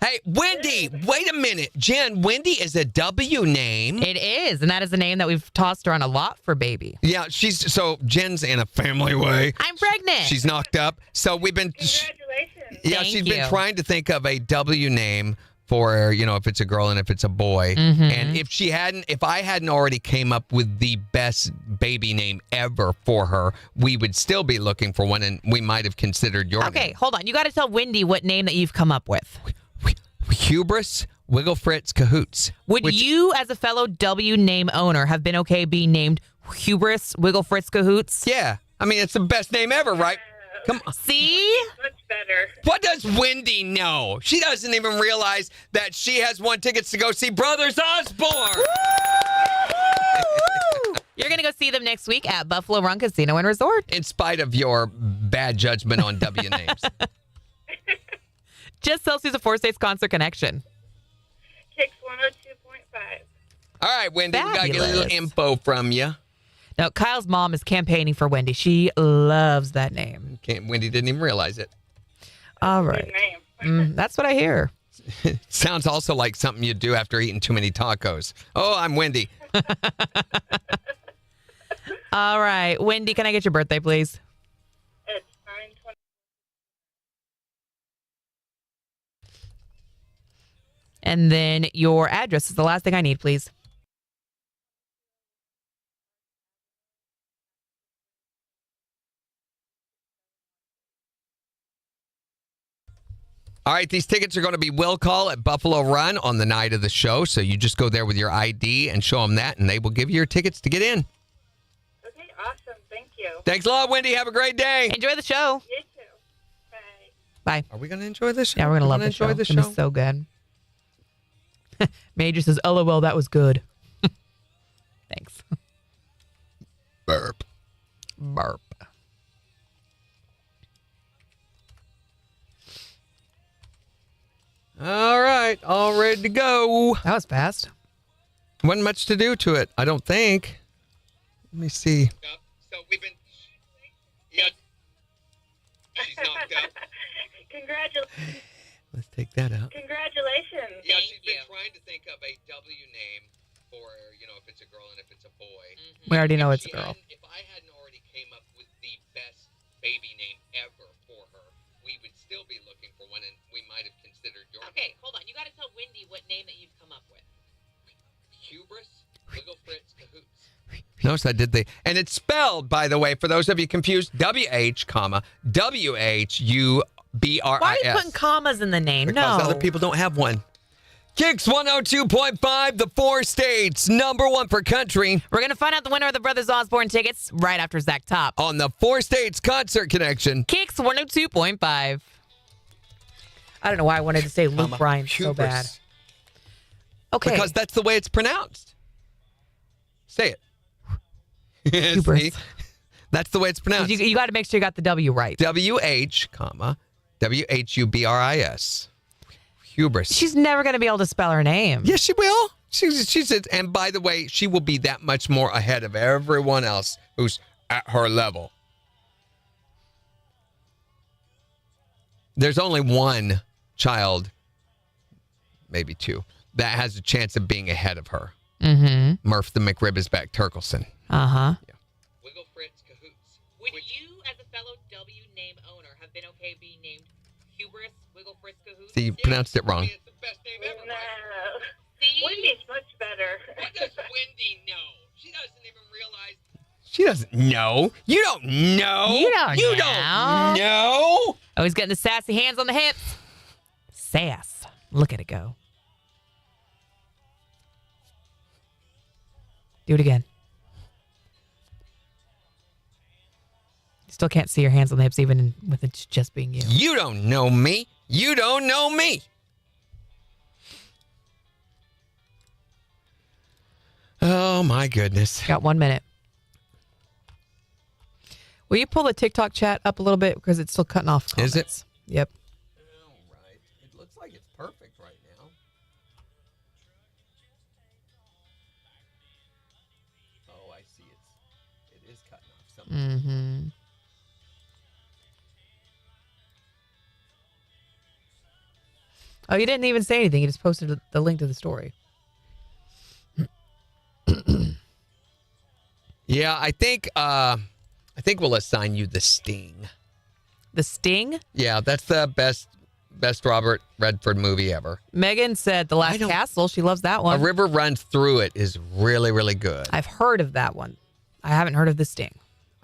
Hey, Wendy, wait a minute. Jen, Wendy is a W name. It is, and that is a name that we've tossed around a lot for baby. Yeah, so Jen's in a family way. I'm pregnant. She's knocked up. So we've been Congratulations. Yeah, Thank she's you. been trying to think of a W name for, if it's a girl and if it's a boy. Mm-hmm. And if I hadn't already came up with the best baby name ever for her, we would still be looking for one, and we might have considered your Okay, name. hold on. You got to tell Wendy what name that you've come up with. Hubris, Wiggle Fritz, Cahoots. Would you, as a fellow W name owner, have been okay being named Hubris, Wiggle Fritz, Cahoots? Yeah. I mean, it's the best name ever, right? Come on. See? Much better. What does Wendy know? She doesn't even realize that she has won tickets to go see Brothers Osborne. You're going to go see them next week at Buffalo Run Casino and Resort. In spite of your bad judgment on W names. Just Celsius, a 4 States Concert Connection. KIX 102.5. All right, Wendy, we got to get a little Fabulous. info from you. Now, Kyle's mom is campaigning for Wendy. She loves that name. Wendy didn't even realize it. All Good right. name. That's what I hear. Sounds also like something you do after eating too many tacos. Oh, I'm Wendy. All right. Wendy, can I get your birthday, please? It's 9:20. And then your address is the last thing I need, please. All right, these tickets are going to be will call at Buffalo Run on the night of the show. So you just go there with your ID and show them that, and they will give you your tickets to get in. Okay, awesome. Thank you. Thanks a lot, Wendy. Have a great day. Enjoy the show. You too. Bye. Bye. Are we going to enjoy this show? Yeah, we're going to love gonna the show. enjoy the It's gonna show. be so good. Major says, LOL, that was good. Thanks. Burp. Burp. All right, all ready to go. That was fast. Wasn't much to do to it, I don't think. Let me see. So we've been. Yeah. She's knocked up. Congratulations. Let's take that out. Congratulations. Yeah, she's been trying to think of a W name for, if it's a girl and if it's a boy. We already know If it's a she girl. hadn't- If I hadn't already came up with the best baby name ever for her, we would still be looking for one, and we might have considered your Okay, hold on. You got to tell Wendy what name that you've come up with. Hubris, Wiggle Fritz, Cahoots. Notice I did and it's spelled, by the way, for those of you confused, WH, comma, WHUBRIS. Why are you putting commas in the name? Because No. other people don't have one. KIX 102.5, the 4 states, number 1 for country We're going to find out the winner of the Brothers Osborne tickets right after Zach Top. on the 4 states concert connection. KIX 102.5. I don't know why I wanted to say Luke Comma, Bryan so bad. hubris. Okay. Because that's the way it's pronounced. Say it. Hubris. See? That's the way it's pronounced. You got to make sure you got the W right. WH, comma, WHUBRIS. Hubris. She's never going to be able to spell her name. Yes, she will. She said, and by the way, she will be that much more ahead of everyone else who's at her level. There's only one child, maybe two, that has a chance of being ahead of her. Mm-hmm. Murph the McRibisback Turkelson. Uh-huh. Wiggle Fritz Cahoots. Would you, as a fellow W name owner, have been okay being named Hubris, Wiggle Fritz, Cahoots? See, you pronounced it wrong. It's the best name ever, No. See? Wendy's much better. What does Wendy know? She doesn't even realize. She doesn't know. You don't know. You don't You know. don't know. Oh, he's getting the sassy hands on the hips. Sass. Look at it go. Do it again. Still can't see your hands on the hips even with it just being you. You don't know me. You don't know me. Oh, my goodness. Got 1 minute. Will you pull the TikTok chat up a little bit because it's still cutting off comments? Is it? Yep. All right. It looks like it's perfect right now. Oh, I see. It is cutting off something. Mm-hmm. Oh, you didn't even say anything. You just posted the link to the story. Yeah, I think we'll assign you the Sting. The Sting? Yeah, that's the best Robert Redford movie ever. Megan said The Last Castle. She loves that A one. River Runs Through It is really, really good. I've heard of that one. I haven't heard of The Sting.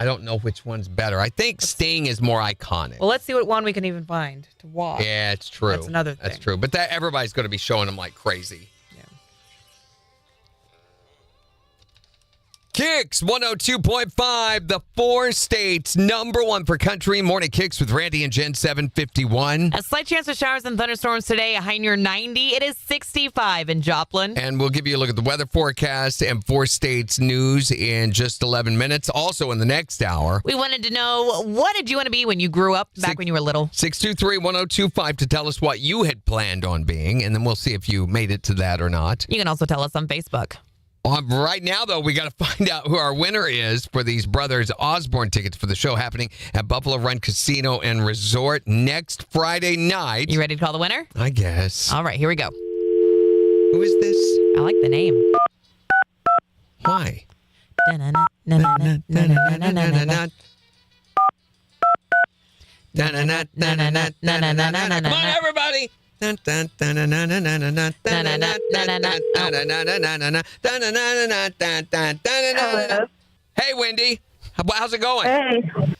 I don't know which one's better. I think Sting is more iconic. Well, let's see what one we can even find to watch. Yeah, it's true. That's another thing. That's true. But that everybody's going to be showing them like crazy. KIX 102.5, the 4 states #1 for country. Morning KIX with Randy and Jen, 7:51. A slight chance of showers and thunderstorms today, a high near 90. It is 65 in Joplin. And we'll give you a look at the weather forecast and 4 states news in just 11 minutes. Also in the next hour. We wanted to know, what did you want to be when you grew up, back when you were little? 623-1025 to tell us what you had planned on being, and then we'll see if you made it to that or not. You can also tell us on Facebook. Right now, though, we got to find out who our winner is for these Brothers Osborne tickets for the show happening at Buffalo Run Casino and Resort next Friday night. You ready to call the winner? I guess. All right, here we go. Who is this? I like the name. Why? Come on, everybody! Hey, Wendy. How's it going?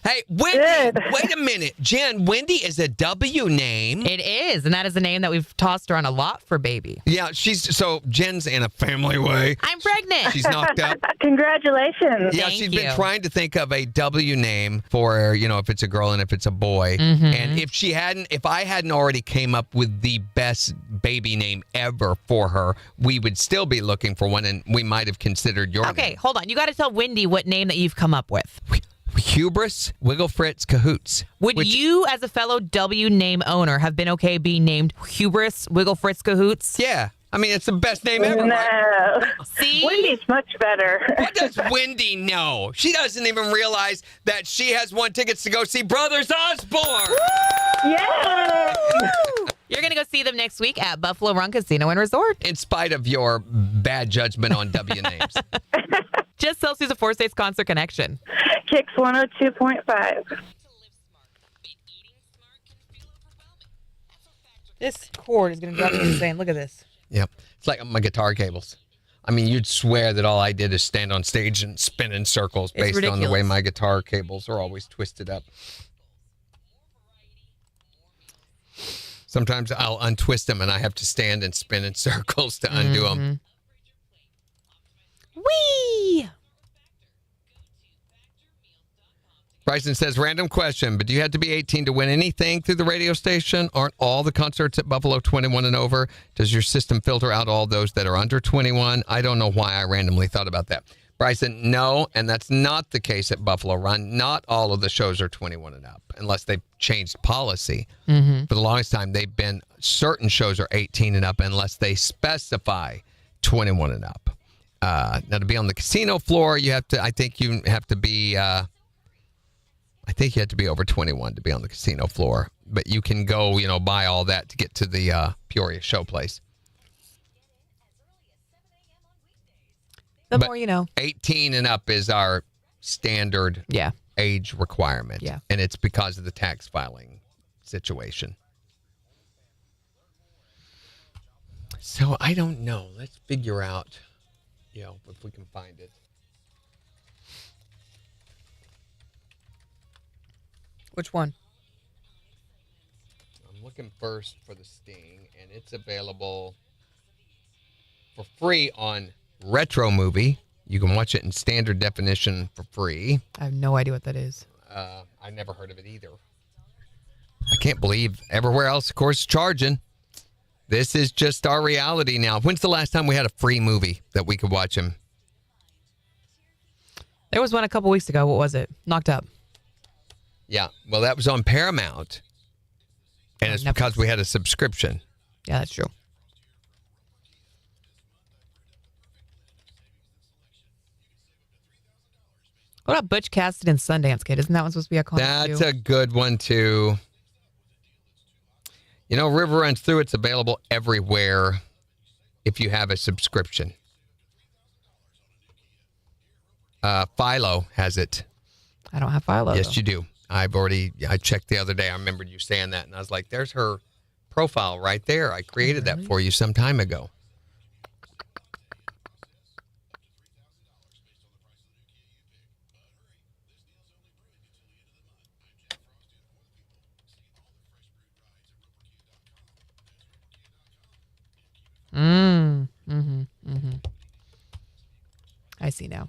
Hey, Wendy. Good. Wait a minute. Jen, Wendy is a W name. It is, and that is a name that we've tossed around a lot for baby. Yeah, so Jen's in a family way. I'm pregnant. She's knocked up. Congratulations. Yeah, Thank she's you. been trying to think of a W name for, if it's a girl and if it's a boy. Mm-hmm. And if I hadn't already came up with the best baby name ever for her, we would still be looking for one, and we might have considered your Okay, name. hold on. You got to tell Wendy what name that you've come up with. Hubris, Wiggle Fritz, Cahoots. Would you, as a fellow W name owner, have been okay being named Hubris, Wiggle Fritz, Cahoots? Yeah. I mean, it's the best name ever, right? No. See? Wendy's much better. What does Wendy know? She doesn't even realize that she has won tickets to go see Brothers Osborne. Yay! You're going to go see them next week at Buffalo Run Casino and Resort. In spite of your bad judgment on W names. Just Celsius, a 4 States concert connection. KIX 102.5. This cord is going to drive me insane. Look at this. Yep. It's like my guitar cables. I mean, you'd swear that all I did is stand on stage and spin in circles It's based on the ridiculous. way my guitar cables are always twisted up. Sometimes I'll untwist them and I have to stand and spin in circles to undo them. Whee! Bryson says, random question, but do you have to be 18 to win anything through the radio station? Aren't all the concerts at Buffalo 21 and over? Does your system filter out all those that are under 21? I don't know why I randomly thought about that. Bryson, no, and that's not the case at Buffalo Run. Not all of the shows are 21 and up, unless they've changed policy. For the longest time, they've been, certain shows are 18 and up unless they specify 21 and up. Now, to be on the casino floor, I think you have to be over 21 to be on the casino floor. But you can go, buy all that to get to the Peoria show place. The But more you know. 18 and up is our standard Yeah. age requirement. Yeah. And it's because of the tax filing situation. So I don't know. Let's figure out, if we can find it. Which one? I'm looking first for the Sting, and it's available for free on Retro Movie. You can watch it in standard definition for free. I have no idea what that is. I never heard of it either. I can't believe everywhere else, of course, is charging. This is just our reality now. When's the last time we had a free movie that we could watch him? There was one a couple weeks ago. What was it? Knocked Up. Yeah, well, that was on Paramount, and it's Netflix. because we had a subscription. Yeah, that's true. What about Butch Cassidy and Sundance Kid? Isn't that one supposed to be a con? That's a good one, too. River Runs Through, it's available everywhere if you have a subscription. Philo has it. I don't have Philo. Yes, though. you do. I checked the other day. I remembered you saying that, and I was like, there's her profile right there. I created that for you some time ago. I see now.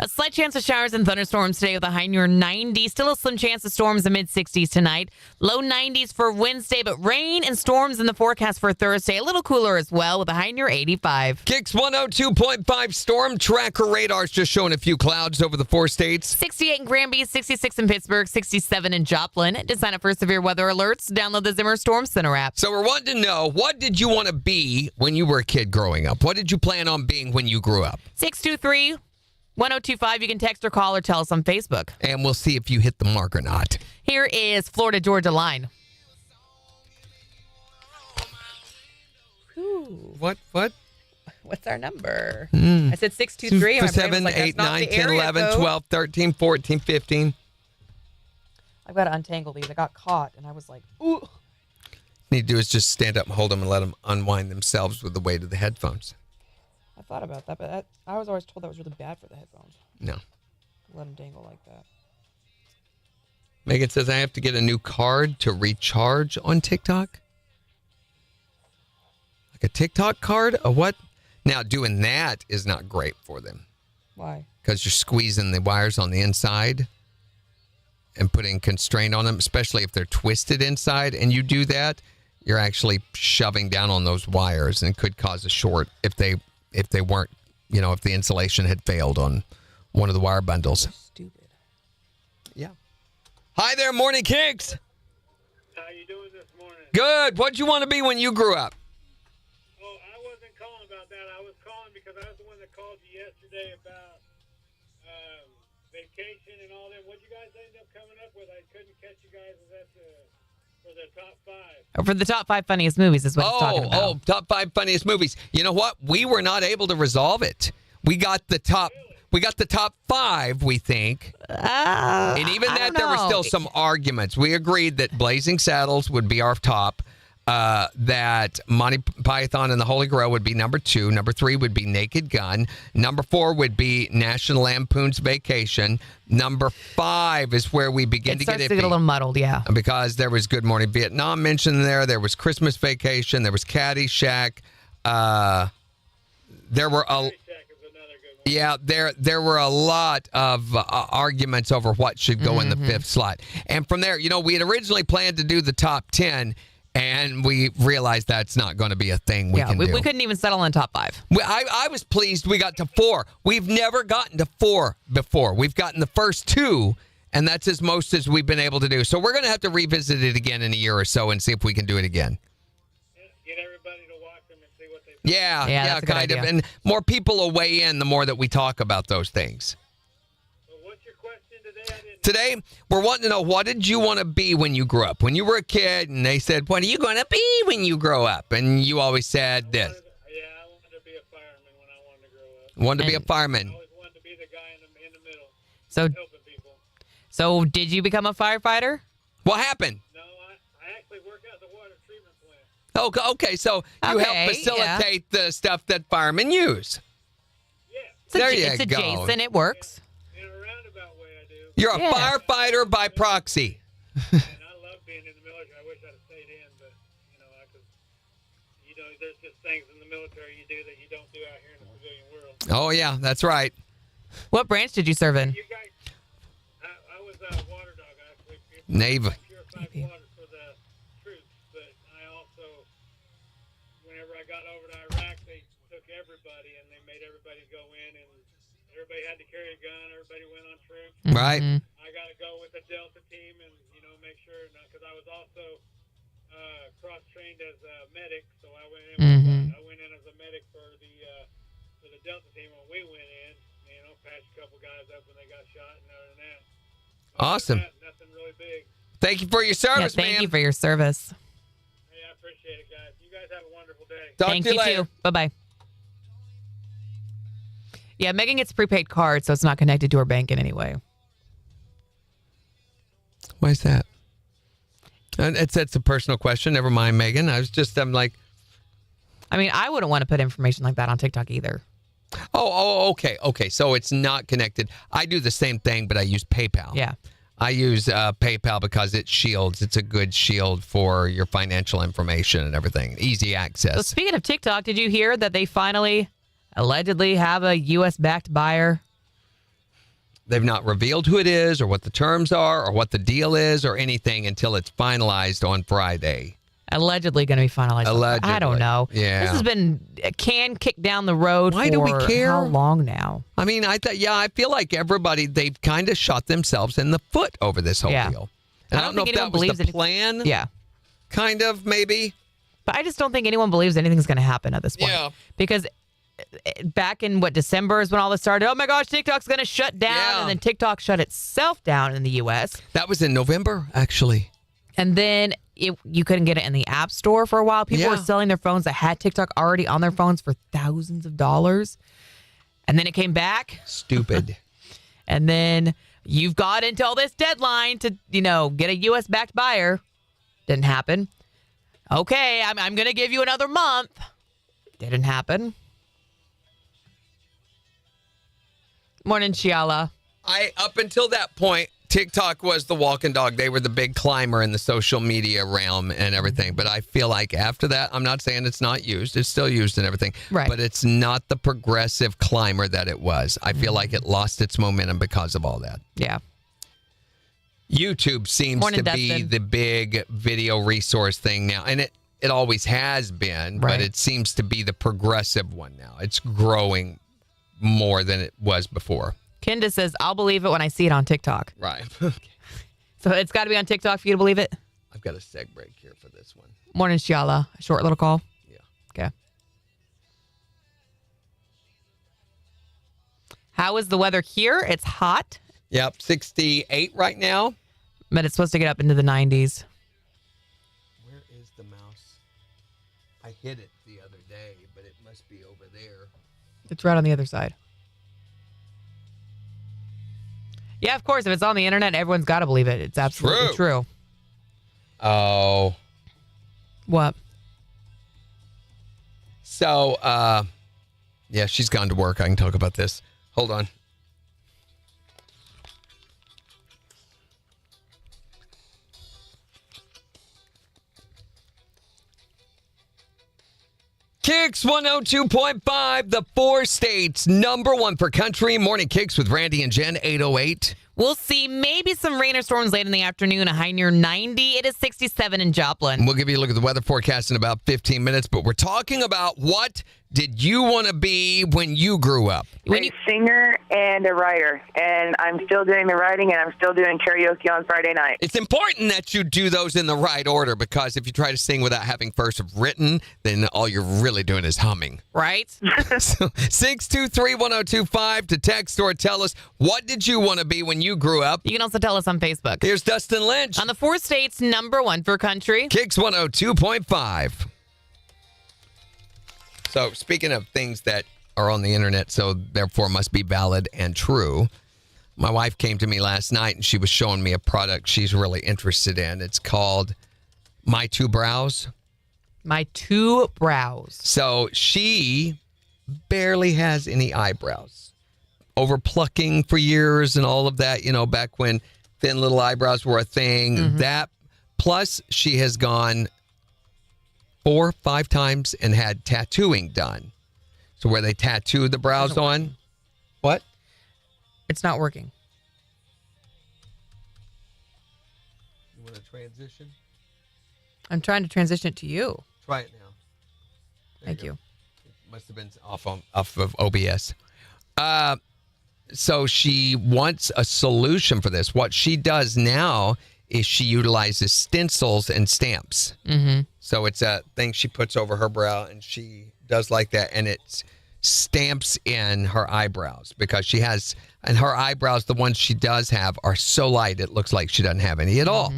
A slight chance of showers and thunderstorms today with a high near 90. Still a slim chance of storms in mid-60s tonight. Low 90s for Wednesday, but rain and storms in the forecast for Thursday. A little cooler as well with a high near 85. KIX 102.5 storm tracker radars just showing a few clouds over the 4 states. 68 in Granby, 66 in Pittsburgh, 67 in Joplin. To sign up for severe weather alerts, download the Zimmer Storm Center app. So we're wanting to know, what did you want to be when you were a kid growing up? What did you plan on being when you grew up? 623-1025. You can text or call or tell us on Facebook. And we'll see if you hit the mark or not. Here is Florida Georgia line. Ooh. What? What's our number? I said 623. 7, 8, 9, 10, 11, 12, 13, 14, 15. I've got to untangle these. I got caught, and I was like, ooh. Need to do is just stand up and hold them and let them unwind themselves with the weight of the headphones. I thought about that, but I was always told that was really bad for the headphones. No. Let them dangle like that. Megan says, I have to get a new card to recharge on TikTok. Like a TikTok card? A what? Now, doing that is not great for them. Why? Because you're squeezing the wires on the inside and putting constraint on them, especially if they're twisted inside. And you do that, you're actually shoving down on those wires and it could cause a short if they weren't, if the insulation had failed on one of the wire bundles. Stupid. Yeah. Hi there, Morning KIX. How you doing this morning? Good. What'd you want to be when you grew up? Oh, I wasn't calling about that. I was calling because I was the one that called you yesterday about vacation and all that. What'd you guys end up coming up with? I couldn't catch you guys. Was that for the top 5? For the top 5 funniest movies is what he's talking about. Oh, top 5 funniest movies. You know what? We were not able to resolve it. We got the top. We got the top 5, we think. And even that, there were still some arguments. We agreed that Blazing Saddles would be our top. That Monty Python and the Holy Grail would be number 2. Number 3 would be Naked Gun. Number 4 would be National Lampoon's Vacation. Number 5 is where we begin to get iffy. It starts to get a little muddled, yeah. Because there was Good Morning Vietnam mentioned there. There was Christmas Vacation. There was Caddyshack. There were a... Yeah, there were a lot of arguments over what should go in the 5th slot. And from there, we had originally planned to do the top 10, and we realized that's not going to be a thing we can do. We couldn't even settle on top 5. I was pleased we got to 4. We've never gotten to 4 before. We've gotten the first 2, and that's as most as we've been able to do. So we're going to have to revisit it again in a year or so and see if we can do it again. Get everybody to watch them and see what they think. Yeah, kind of. And more people will weigh in the more that we talk about those things. So what's your question today? Today, we're wanting to know, what did you want to be when you grew up? When you were a kid, and they said, what are you going to be when you grow up? And you always said this. I wanted to be a fireman when I wanted to grow up. Wanted to be a fireman. I always wanted to be the guy in the middle, helping people. So did you become a firefighter? What happened? No, I actually work at the water treatment plant. Oh, okay. So you help facilitate the stuff that firemen use. Yeah. It's adjacent. It works. In a roundabout way, I do. You're a firefighter by proxy. And I love being in the military. I wish I'd have stayed in, but there's just things in the military you do that you don't do out here in the civilian world. Oh yeah, that's right. What branch did you serve in? You guys, I was a water dog. I actually Navy. purified water for the troops, but I also, whenever I got over to Iraq, they took everybody and they made everybody go in, and everybody had to carry a gun. Everybody went on troops. Right. I got to go with the Delta team and make sure, because I was also cross-trained as a medic, so I went in. I went in as a medic for the Delta team when we went in. Patched a couple guys up when they got shot, and other than that, awesome. Nothing really big. Thank you for your service, man. Thank you for your service. Hey, I appreciate it, guys. You guys have a wonderful day. Talk to you later. Too. Bye-bye. Yeah, Megan gets a prepaid card, so it's not connected to her bank in any way. Why is that? It's a personal question. Never mind, Megan. I'm like... I mean, I wouldn't want to put information like that on TikTok either. Oh, okay. So it's not connected. I do the same thing, but I use PayPal. Yeah. I use PayPal because it shields. It's a good shield for your financial information and everything. Easy access. So speaking of TikTok, did you hear that they finally allegedly have a U.S.-backed buyer? they've not revealed who it is or what the terms are or what the deal is or anything until it's finalized on Friday. Allegedly going to be finalized. Allegedly. I don't know. Yeah. This has been a can kicked down the road. Why do we care? How long now? I mean, I feel like everybody, they've kind of shot themselves in the foot over this whole deal. And I don't know if that was the plan. Yeah. Kind of, maybe. But I just don't think anyone believes anything's going to happen at this point. Yeah. Because back in December is when all this started. Oh my gosh, TikTok's going to shut down. Yeah. And then TikTok shut itself down in the U.S. That was in November, actually. And then you couldn't get it in the App Store for a while. People were selling their phones that had TikTok already on their phones for thousands of dollars. And then it came back. Stupid. And then you've got until this deadline to, get a U.S.-backed buyer. Didn't happen. Okay, I'm going to give you another month. Didn't happen. Morning, Shiala. Up until that point, TikTok was the walking dog. They were the big climber in the social media realm and everything. But I feel like after that, I'm not saying it's not used. It's still used and everything. Right. But it's not the progressive climber that it was. I feel like it lost its momentum because of all that. Yeah. YouTube seems to be the big video resource thing now. And it always has been, but it seems to be the progressive one now. It's growing more than it was before. Kenda says, I'll believe it when I see it on TikTok. Right. So it's got to be on TikTok for you to believe it? I've got a seg break here for this one. Morning, Shiala. A short little call? Yeah. Okay. How is the weather here? It's hot. Yep, 68 right now. But it's supposed to get up into the 90s. Where is the mouse? I hit it the other day, but it must be over there. It's right on the other side. Yeah, of course. If it's on the internet, everyone's got to believe it. It's absolutely true. Oh. What? So, yeah, she's gone to work. I can talk about this. Hold on. KIX 102.5, the 4 states, #1 for country. Morning KIX with Randy and Jen, 808. We'll see maybe some rain or storms late in the afternoon, a high near 90. It is 67 in Joplin. We'll give you a look at the weather forecast in about 15 minutes, but we're talking about what did you want to be when you grew up? A singer and a writer, and I'm still doing the writing, and I'm still doing karaoke on Friday night. It's important that you do those in the right order, because if you try to sing without having first written, then all you're really doing is humming. Right? So 623-1025 to text or tell us, what did you want to be when you grew up? You can also tell us on Facebook. Here's Dustin Lynch. On the 4 states, #1 for country. KIX 102.5. So speaking of things that are on the internet, so therefore must be valid and true, my wife came to me last night and she was showing me a product she's really interested in. It's called My Two Brows. My Two Brows. So she barely has any eyebrows. Over plucking for years and all of that, back when thin little eyebrows were a thing. That, plus she has gone 4 or 5 times and had tattooing done. So where they tattoo the brows on. What? It's not working. You want to transition? I'm trying to transition it to you. Try it now. Thank you. It must have been off of OBS. So she wants a solution for this. What she does now is she utilizes stencils and stamps. Mm-hmm. So it's a thing she puts over her brow, and she does like that, and it stamps in her eyebrows, because she has, and her eyebrows, the ones she does have, are so light it looks like she doesn't have any at all.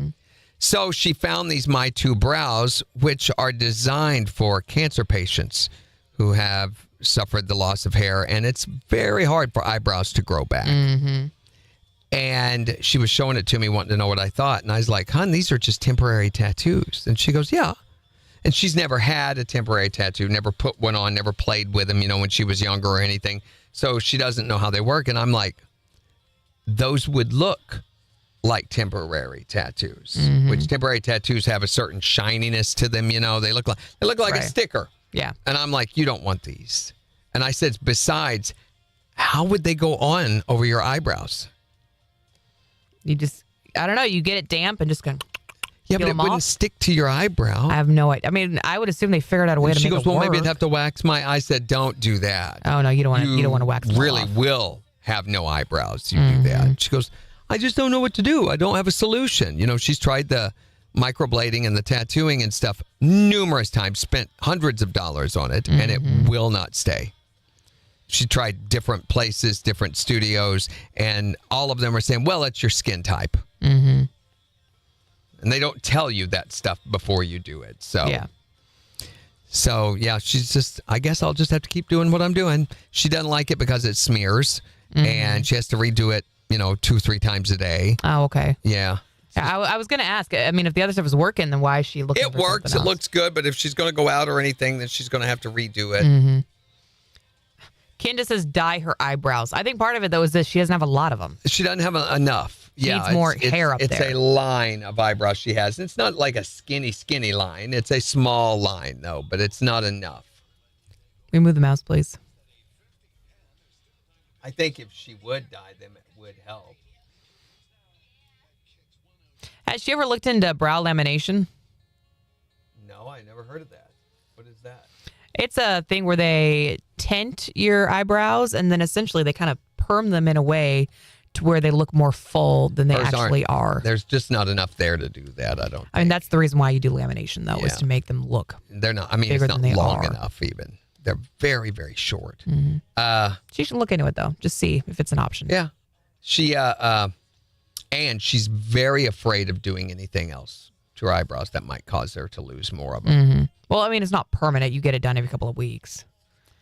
So she found these My Two Brows, which are designed for cancer patients who have suffered the loss of hair, and it's very hard for eyebrows to grow back. And she was showing it to me, wanting to know what I thought. And I was like, hon, these are just temporary tattoos. And she goes, yeah. And she's never had a temporary tattoo, never put one on, never played with them, when she was younger or anything. So she doesn't know how they work. And I'm like, those would look like temporary tattoos, which temporary tattoos have a certain shininess to them. They look like a sticker. Yeah. And I'm like, you don't want these. And I said, besides, how would they go on over your eyebrows? You just, I don't know, you get it damp and just kind of Yeah, peel but it them wouldn't off. stick to your eyebrow. I have no idea. I mean, I would assume they figured out a way to She make goes, it well, work. maybe I'd have to wax my. I said, don't do that. Oh no, you don't want to. You don't want to wax them really off. will have no eyebrows. You do that. She goes, I just don't know what to do. I don't have a solution. You know, she's tried the microblading and the tattooing and stuff numerous times, spent hundreds of dollars on it, and it will not stay. She tried different places, different studios, and all of them are saying, well, it's your skin type. Mm-hmm. And they don't tell you that stuff before you do it. So Yeah. So, yeah, she's just, I guess I'll just have to keep doing what I'm doing. She doesn't like it because it smears, and she has to redo it, 2-3 times a day. Oh, okay. Yeah. Yeah, I was going to ask. I mean, if the other stuff is working, then why is she looking It for works. something It else? looks good, but if she's going to go out or anything, then she's going to have to redo it. Mm-hmm. Candace says dye her eyebrows. I think part of it, though, is that she doesn't have a lot of them. She doesn't have enough. She Yeah, needs more hair up it's there. It's a line of eyebrows she has. It's not like a skinny line. It's a small line, though, but it's not enough. Can we move the mouse, please? I think if she would dye them, it would help. Has she ever looked into brow lamination? No, I never heard of that. What is that? It's a thing where they tint your eyebrows and then essentially they kind of perm them in a way to where they look more full than they Hers actually aren't. are. There's just not enough there to do that, I don't think. I mean, that's the reason why you do lamination, though, is Yeah. to make them look They're not, I mean, bigger it's than not they long are. enough even. They're very, very short. She should look into it, though. Just see if it's an option. Yeah. She, and she's very afraid of doing anything else to her eyebrows that might cause her to lose more of them. Mm-hmm. Well, I mean, it's not permanent. You get it done every couple of weeks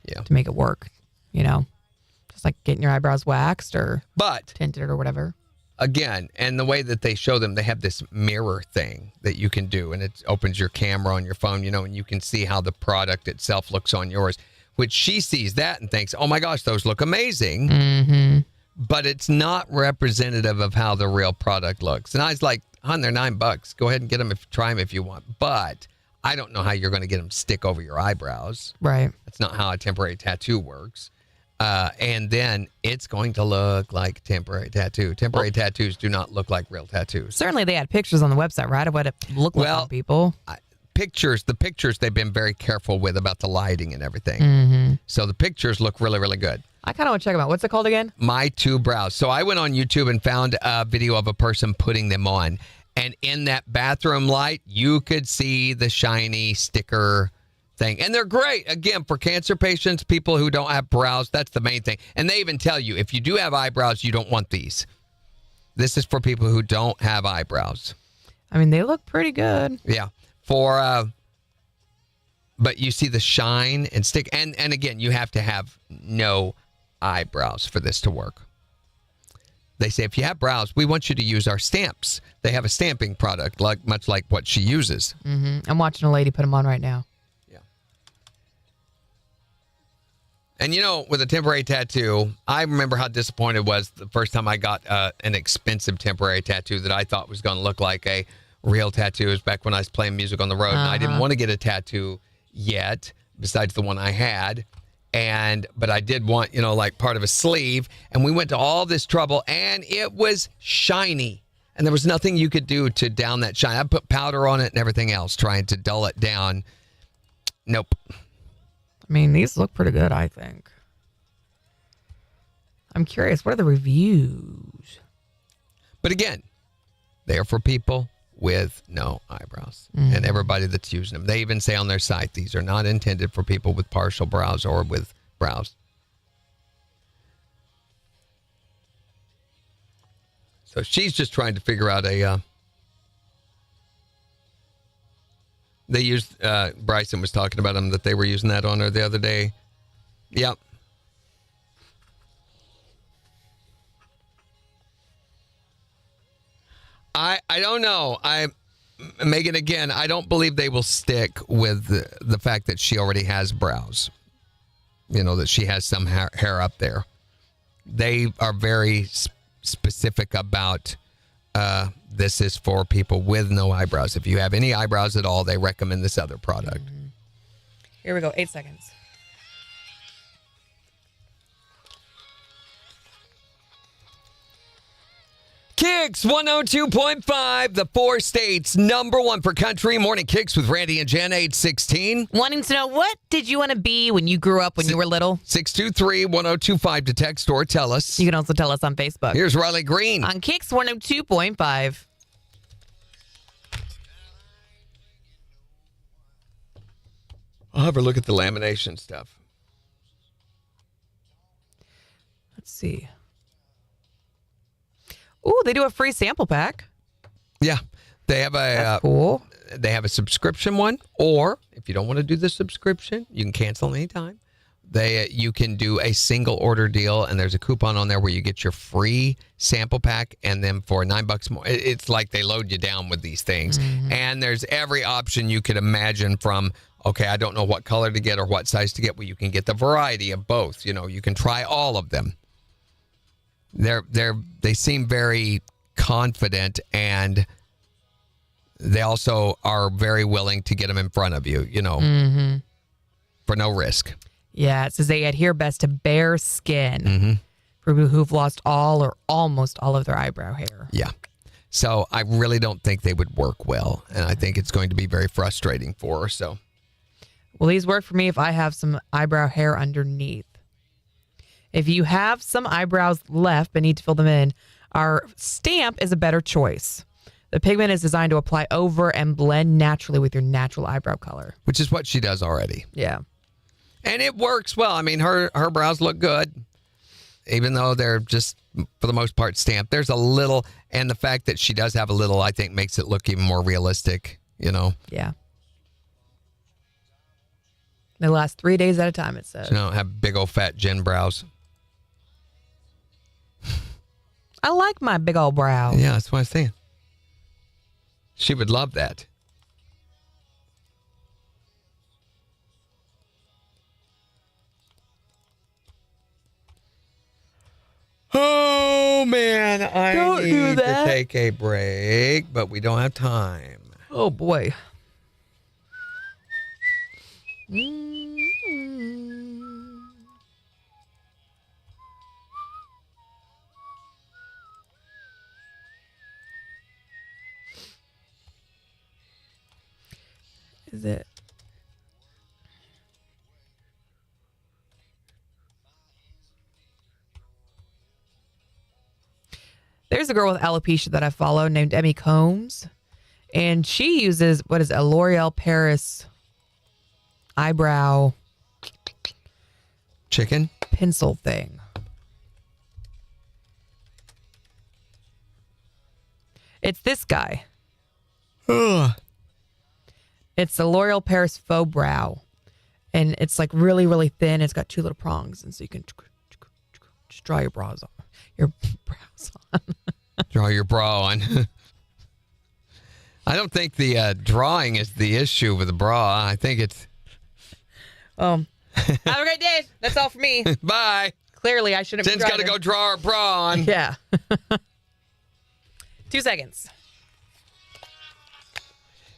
Yeah. to make it work, Just like getting your eyebrows waxed or But tinted or whatever. again, and the way that they show them, they have this mirror thing that you can do, and it opens your camera on your phone, and you can see how the product itself looks on yours, which she sees that and thinks, oh my gosh, those look amazing. Mm-hmm. But it's not representative of how the real product looks. And I was like, hon, they're $9. Go ahead and get them, try them if you want. But I don't know how you're going to get them stick over your eyebrows. Right. That's not how a temporary tattoo works. And then it's going to look like temporary tattoo. Temporary tattoos do not look like real tattoos. Certainly they had pictures on the website, right, of what it looked like on people. The pictures they've been very careful with about the lighting and everything. Mm-hmm. So the pictures look really, really good. I kind of want to check them out. What's it called again? My Two Brows. So I went on YouTube and found a video of a person putting them on. And in that bathroom light, you could see the shiny sticker thing. And they're great. Again, for cancer patients, people who don't have brows, that's the main thing. And they even tell you, if you do have eyebrows, you don't want these. This is for people who don't have eyebrows. I mean, they look pretty good. Yeah. But you see the shine and stick. And again, you have to have no eyebrows for this to work. They say, if you have brows, we want you to use our stamps. They have a stamping product, much like what she uses. Mm-hmm. I'm watching a lady put them on right now. Yeah. And with a temporary tattoo, I remember how disappointed I was the first time I got an expensive temporary tattoo that I thought was going to look like a real tattoo. It was back when I was playing music on the road, and I didn't want to get a tattoo yet, besides the one I had. But I did want, like part of a sleeve, and we went to all this trouble, and it was shiny, and there was nothing you could do to down that shine. I put powder on it and everything else, trying to dull it down. Nope. I mean, these look pretty good, I think. I'm curious, what are the reviews? But again, they are for people with no eyebrows and everybody that's using them. They even say on their site, these are not intended for people with partial brows or with brows. So she's just trying to figure out they used, Bryson was talking about them, that they were using that on her the other day. Yep. I don't know. Megan, again, I don't believe they will stick with the fact that she already has brows. That she has some hair up there. They are very specific about this is for people with no eyebrows. If you have any eyebrows at all, they recommend this other product. Here we go. 8 seconds. KIX 102.5, the 4 states number 1 for country. Morning KIX with Randy and Jen, 816. Wanting to know, what did you want to be when you grew up, when you were little? 623-1025 to text or tell us. You can also tell us on Facebook. Here's Riley Green. On KIX 102.5. I'll have a look at the lamination stuff. Let's see. Ooh, they do a free sample pack. Yeah, they have That's cool. They have a subscription one, or if you don't want to do the subscription, you can cancel anytime. You can do a single order deal, and there's a coupon on there where you get your free sample pack, and then for $9 more, it's like they load you down with these things. And there's every option you could imagine from, okay, I don't know what color to get or what size to get. Well, you can get the variety of both. You know, you can try all of them. They seem very confident, and they also are very willing to get them in front of you, you know, for no risk. Yeah, it says they adhere best to bare skin for people who've lost all or almost all of their eyebrow hair. Yeah. So I really don't think they would work well, and I think it's going to be very frustrating for her. So, well, these work for me if I have some eyebrow hair underneath. If you have some eyebrows left but need to fill them in, our stamp is a better choice. The pigment is designed to apply over and blend naturally with your natural eyebrow color. which is what she does already. Yeah. And it works well. I mean, her brows look good, even though they're just, for the most part, stamped. There's a little, and the fact that she does have a little, I think, makes it look even more realistic, you know? Yeah. They last 3 days at a time, it says. She don't have big old fat Jen brows. I like my big old brow. Yeah, that's what I'm saying. She would love that. Oh, man. I need to take a break, but we don't have time. Oh, boy. Is it? There's a girl with alopecia that I follow named Emmy Combs, and she uses, what is it, a L'Oreal Paris eyebrow chicken pencil thing. It's this guy. Ugh. It's the L'Oreal Paris Faux Brow. And it's like really, really thin. It's got 2 little prongs. And so you can just draw your brows on. Your brows on. Draw your bra on. I don't think the drawing is the issue with the bra. I think it's... Have a great day. That's all for me. Bye. Clearly, I shouldn't Jen's be got to go draw her bra on. Yeah. 2 seconds.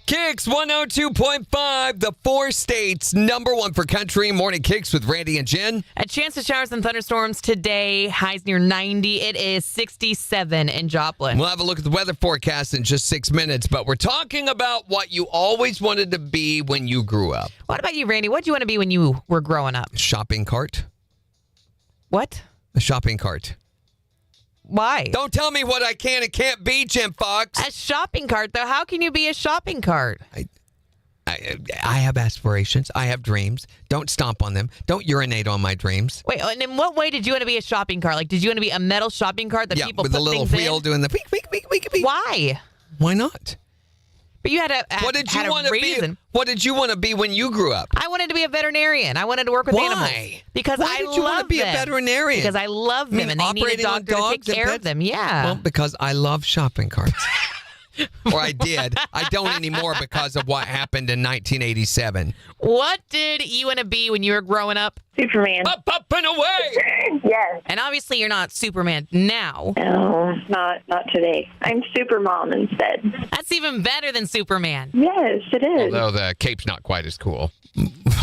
KIX 102.5, the 4 states number 1 for country. Morning KIX with Randy and Jen. A chance of showers and thunderstorms today. Highs near 90. It is 67 in Joplin. We'll have a look at the weather forecast in just 6 minutes, but we're talking about what you always wanted to be when you grew up. What about you, Randy? What did you want to be when you were growing up? Shopping cart. What? A shopping cart. Why? Don't tell me what I can and can't be, Jim Fox. A shopping cart, though. How can you be a shopping cart? I have aspirations. I have dreams. Don't stomp on them. Don't urinate on my dreams. Wait, and in what way did you want to be a shopping cart? Like, did you want to be a metal shopping cart that people with put the little things wheel in? doing the beep, beep, beep, beep, beep. Why? Why not? But you had a What did you want to be? reason. What did you want to be when you grew up? I wanted to be a veterinarian. I wanted to work with Why? animals. Because Why I did you want to love be a them. veterinarian? Because I love them, and they need a operating on doctor to take dogs and care of pets? them. Yeah. Well, because I love shopping carts. Or I did. I don't anymore because of what happened in 1987. What did you want to be when you were growing up? Superman. Up, up, and away! Yes. And obviously you're not Superman now. No, not today. I'm Supermom instead. That's even better than Superman. Yes, it is. Although the cape's not quite as cool.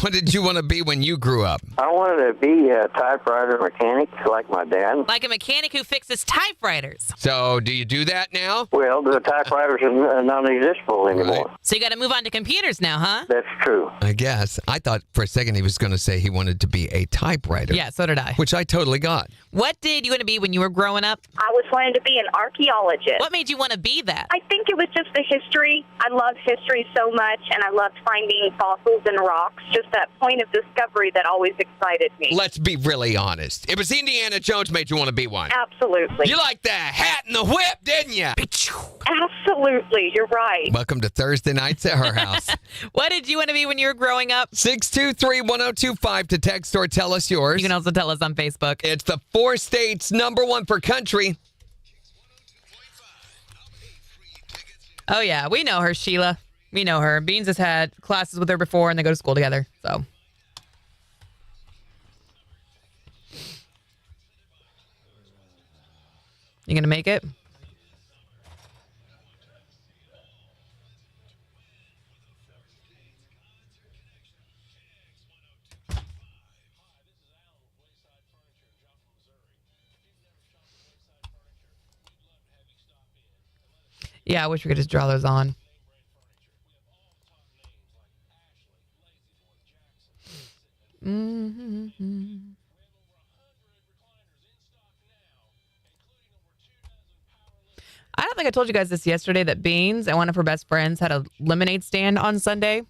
What did you want to be when you grew up? I wanted to be a typewriter mechanic like my dad. Like a mechanic who fixes typewriters. So, do you do that now? Well, the typewriters are non-existable anymore. So you got to move on to computers now, huh? That's true. I guess. I thought for a second he was going to say he wanted to be a typewriter. Yeah, so did I. Which I totally got. What did you want to be when you were growing up? I was wanting to be an archaeologist. What made you want to be that? I think it was just the history. I loved history so much, and I loved finding fossils and rocks. Just that point of discovery that always excited me. Let's be really honest. It was Indiana Jones made you want to be one. Absolutely. You liked the hat and the whip, didn't you? Absolutely. You're right. Welcome to Thursday nights at her house. What did you want to be when you were growing up? 623-1025 to text or tell us yours. You can also tell us on Facebook. It's the 4 states #1 for country. Oh, yeah. We know her, Sheila. We know her. Beans has had classes with her before, and they go to school together. So. You going to make it? Yeah, I wish we could just draw those on. Mm-hmm. I don't think I told you guys this yesterday that Beans and one of her best friends had a lemonade stand on Sunday.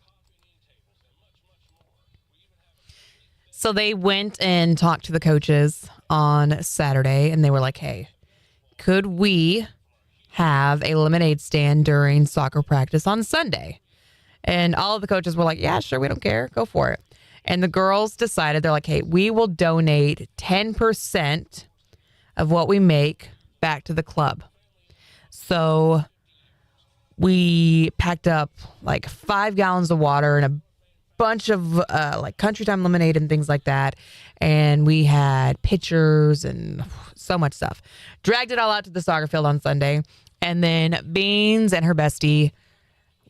So they went and talked to the coaches on Saturday, and they were like, hey, could we have a lemonade stand during soccer practice on Sunday? And all of the coaches were like, yeah, sure, we don't care. Go for it. And the girls decided, they're like, hey, we will donate 10% of what we make back to the club. So we packed up like 5 gallons of water and a bunch of like Country Time lemonade and things like that. And we had pictures and so much stuff. Dragged it all out to the soccer field on Sunday. And then Beans and her bestie,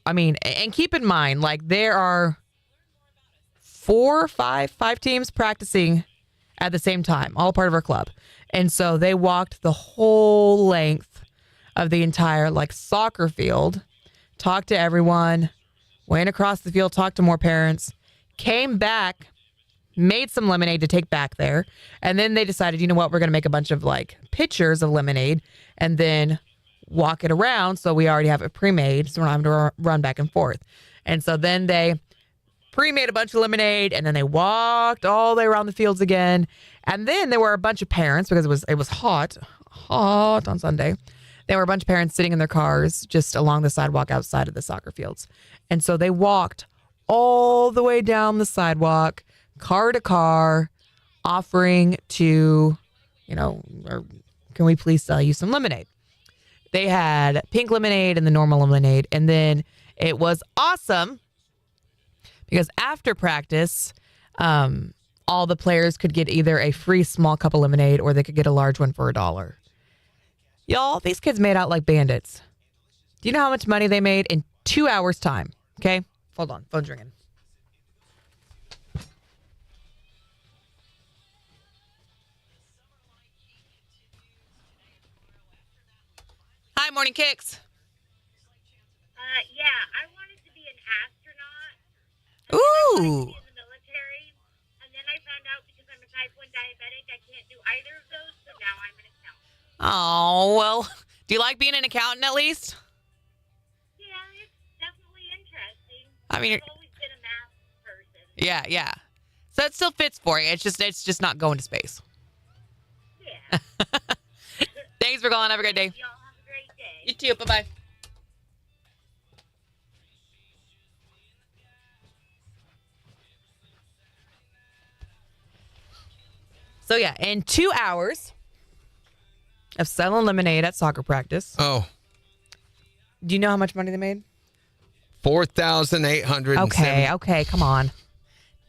I mean, and keep in mind, like there are 5 teams practicing at the same time, all part of our club. And so they walked the whole length of the entire like soccer field, talked to everyone, went across the field, talked to more parents, came back, made some lemonade to take back there. And then they decided, you know what, we're going to make a bunch of like pictures of lemonade and then walk it around. So we already have it pre-made. So we're not having to run back and forth. And so then they pre-made a bunch of lemonade and then they walked all the way around the fields again. And then there were a bunch of parents because it was hot on Sunday. There were a bunch of parents sitting in their cars just along the sidewalk outside of the soccer fields. And so they walked all the way down the sidewalk, car to car, offering to, or can we please sell you some lemonade? They had pink lemonade and the normal lemonade. And then it was awesome because after practice, all the players could get either a free small cup of lemonade or they could get a large one for $1. Y'all, these kids made out like bandits. Do you know how much money they made in 2 hours' time? Okay? Hold on. Phone's ringing. Hi, Morning Kicks. Yeah, I wanted to be an astronaut. Ooh. In the military, and then I found out because I'm a type 1 diabetic, I can't do either of those, so now I'm an accountant. Oh, well, do you like being an accountant at least? Yeah, it's definitely interesting. I mean, I've always been a math person. Yeah. So it still fits for you. It's just not going to space. Yeah. Thanks for calling. Have a great day. Y'all have a great day. You too. Bye-bye. So, yeah, in 2 hours of selling lemonade at soccer practice. Oh. Do you know how much money they made? $4,800. Okay, come on.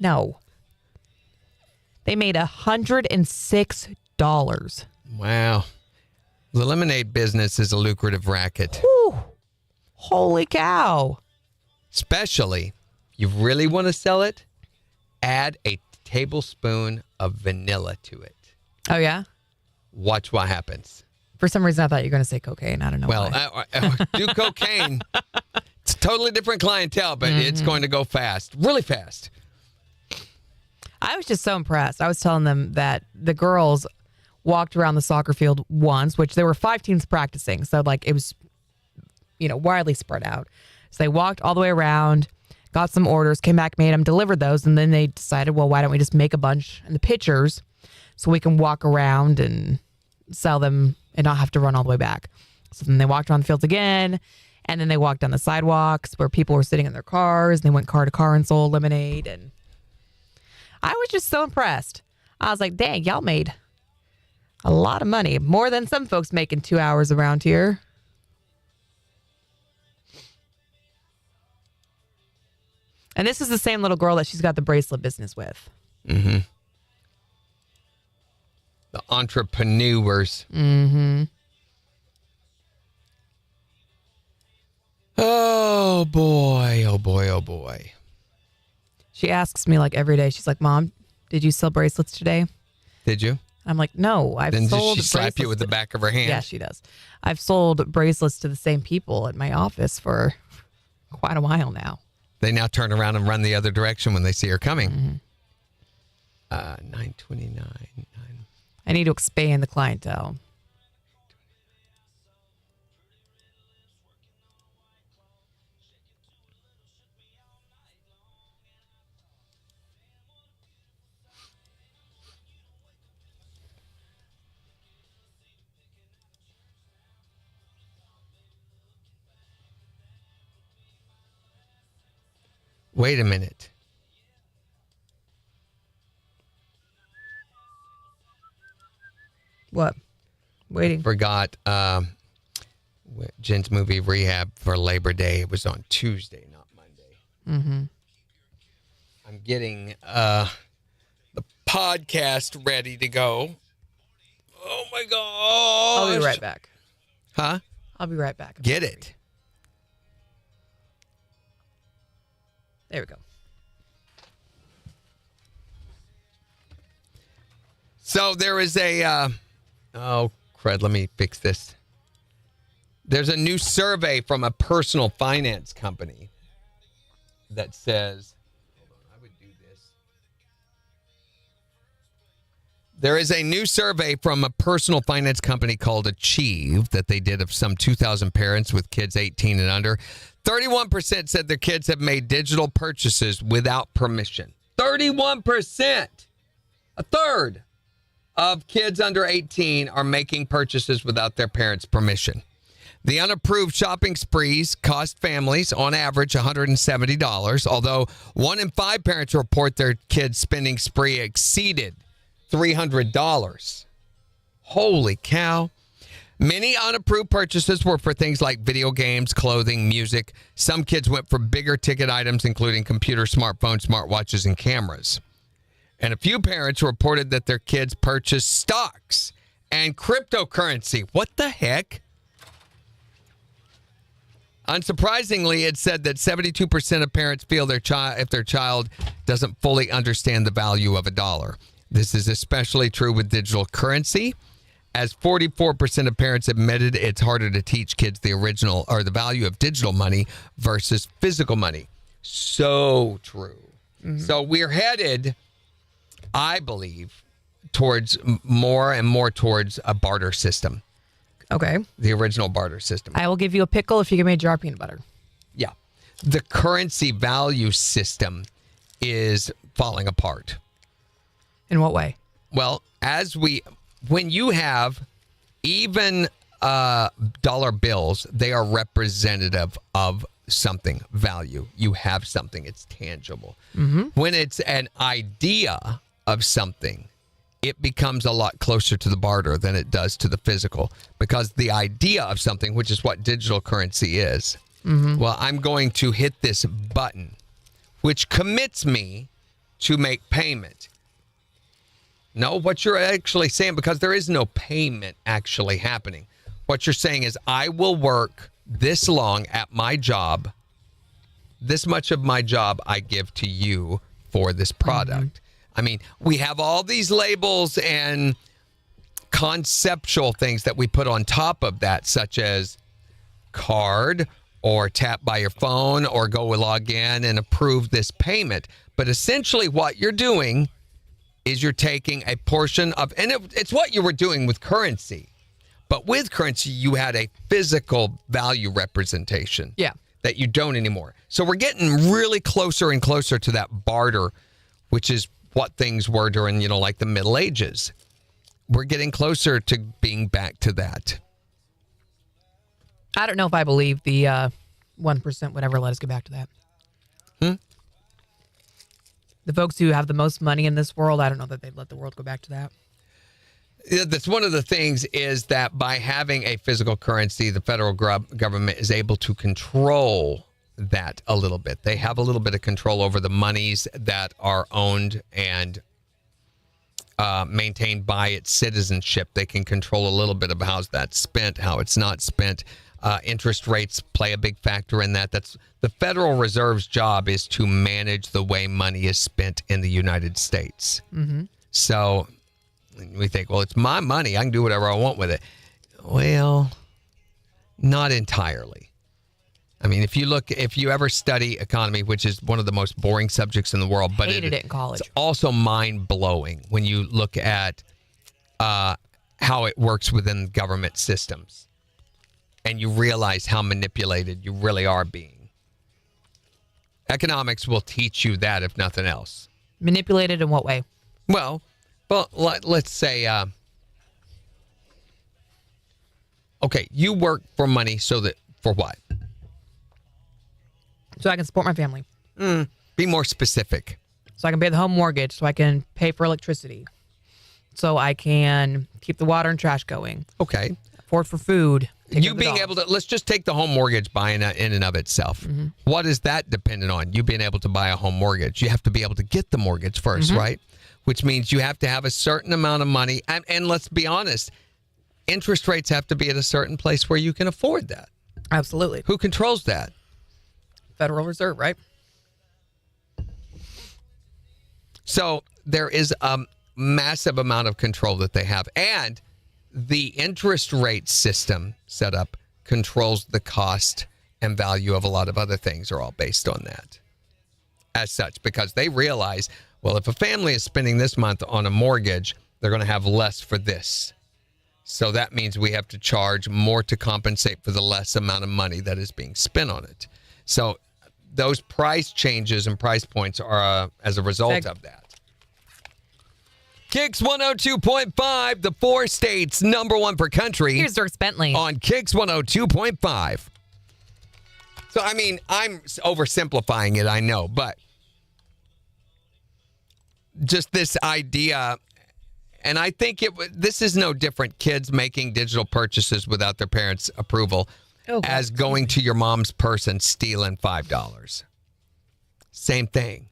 No. They made $106. Wow. The lemonade business is a lucrative racket. Whew. Holy cow. Especially, you really want to sell it, add a tablespoon of vanilla to it. Oh, yeah? Watch what happens. For some reason, I thought you were going to say cocaine. I don't know Well, why. do cocaine. It's a totally different clientele, but it's going to go fast. Really fast. I was just so impressed. I was telling them that the girls walked around the soccer field once, which there were 5 teams practicing. So, like, it was, widely spread out. So they walked all the way around, got some orders, came back, made them, delivered those. And then they decided, well, why don't we just make a bunch in the pictures so we can walk around and sell them and not have to run all the way back. So then they walked around the fields again. And then they walked down the sidewalks where people were sitting in their cars. And they went car to car and sold lemonade. And I was just so impressed. I was like, dang, y'all made a lot of money. More than some folks make in 2 hours around here. And this is the same little girl that she's got the bracelet business with. Mm-hmm. The entrepreneurs. Mm-hmm. Oh, boy. Oh, boy. Oh, boy. She asks me like every day. She's like, Mom, did you sell bracelets today? Did you? I'm like, no, I've Then sold does she slap you with the back of her hand? Yeah, she does. I've sold bracelets to the same people at my office for quite a while now. They now turn around and run the other direction when they see her coming. 929. I need to expand the clientele. Wait a minute. What? Waiting. Forgot Jen's movie Rehab for Labor Day. It was on Tuesday, not Monday. Mm-hmm. I'm getting the podcast ready to go. Oh, my God. I'll be right back. Huh? I'll be right back. Get it. There we go. So there is a, oh, crud, let me fix this. There's a new survey from a personal finance company that says, hold on, I would do this. There is a new survey from a personal finance company called Achieve that they did of some 2,000 parents with kids 18 and under. 31% said their kids have made digital purchases without permission. 31%! A third of kids under 18 are making purchases without their parents' permission. The unapproved shopping sprees cost families, on average, $170, although 1 in 5 parents report their kids' spending spree exceeded $300. Holy cow. Many unapproved purchases were for things like video games, clothing, music. Some kids went for bigger ticket items, including computers, smartphones, smartwatches, and cameras. And a few parents reported that their kids purchased stocks and cryptocurrency. What the heck? Unsurprisingly, it said that 72% of parents feel if their child doesn't fully understand the value of a dollar. This is especially true with digital currency, as 44% of parents admitted it's harder to teach kids the original or the value of digital money versus physical money. So true. Mm-hmm. So we're headed, I believe, towards more and more towards a barter system. Okay. The original barter system. I will give you a pickle if you give me a jar of peanut butter. Yeah. The currency value system is falling apart. In what way? Well, when you have even dollar bills, they are representative of something, value. You have something, it's tangible. Mm-hmm. When it's an idea of something, it becomes a lot closer to the barter than it does to the physical, because the idea of something, which is what digital currency is, well, I'm going to hit this button, which commits me to make payment. No, what you're actually saying, because there is no payment actually happening. What you're saying is, I will work this long at my job. This much of my job I give to you for this product. I mean, we have all these labels and conceptual things that we put on top of that, such as card or tap by your phone or go log in and approve this payment. But essentially what you're doing is you're taking a portion of, and it's what you were doing with currency. But with currency, you had a physical value representation. Yeah. That you don't anymore. So we're getting really closer and closer to that barter, which is what things were during, like the Middle Ages. We're getting closer to being back to that. I don't know if I believe the 1% would ever let us get back to that. The folks who have the most money in this world, I don't know that they'd let the world go back to that. That's one of the things, is that by having a physical currency, the federal government is able to control that a little bit. They have a little bit of control over the monies that are owned and maintained by its citizenship. They can control a little bit of how that's spent, how it's not spent. Interest rates play a big factor in that. That's the Federal Reserve's job, is to manage the way money is spent in the United States. So we think, well, it's my money. I can do whatever I want with it. Well, not entirely. I mean, if you ever study economy, which is one of the most boring subjects in the world, but Hated it in college. It's also mind-blowing when you look at how it works within government systems. And you realize how manipulated you really are being. Economics will teach you that, if nothing else. Manipulated in what way? Well, let's say, okay, you work for money for what? So I can support my family. Be more specific. So I can pay the home mortgage, so I can pay for electricity. So I can keep the water and trash going. Okay. Afford for food. You being able to, let's just take the home mortgage buying in and of itself. What is that dependent on? You being able to buy a home mortgage. You have to be able to get the mortgage first, right? Which means you have to have a certain amount of money. And let's be honest, interest rates have to be at a certain place where you can afford that. Absolutely. Who controls that? Federal Reserve, right? So there is a massive amount of control that they have. And the interest rate system set up controls the cost and value of a lot of other things, are all based on that as such, because they realize, well, if a family is spending this month on a mortgage, they're going to have less for this. So that means we have to charge more to compensate for the less amount of money that is being spent on it. So those price changes and price points are as a result of that. KIX 102.5, the 4 states #1 for country. Here's Dirk Bentley on KIX 102.5. So, I mean, I'm oversimplifying it, I know, but just this idea, and I think this is no different, kids making digital purchases without their parents' approval, as going to your mom's purse and stealing $5. Same thing.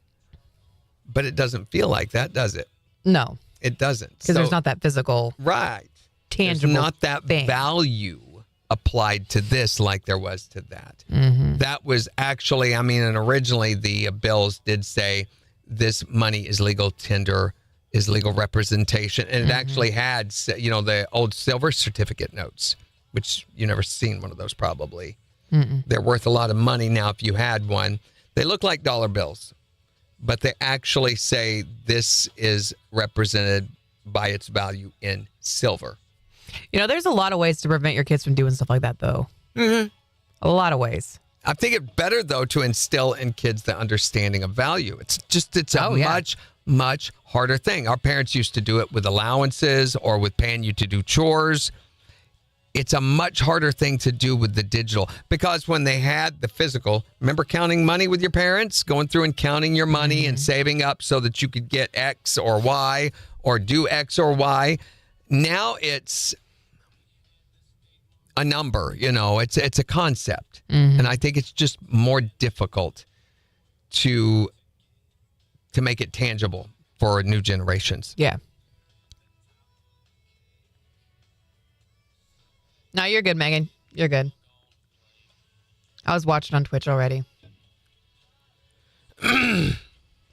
But it doesn't feel like that, does it? No. It doesn't. Because there's not that physical, tangible There's not that thing. value applied to this like there was to that. That was actually, I mean, and originally the bills did say this money is legal tender, is legal representation. And it actually had, the old silver certificate notes, which you never seen one of those probably. They're worth a lot of money now if you had one. They look like dollar bills, but they actually say this is represented by its value in silver. There's a lot of ways to prevent your kids from doing stuff like that, though. A lot of ways. I think it's better, though, to instill in kids the understanding of value. It's a much, much harder thing. Our parents used to do it with allowances or with paying you to do chores. It's a much harder thing to do with the digital, because when they had the physical, remember counting money with your parents, going through and counting your money and saving up so that you could get X or Y or do X or Y. Now it's a number, it's a concept. And I think it's just more difficult to make it tangible for new generations. Yeah. No, you're good, Megan. You're good. I was watching on Twitch already.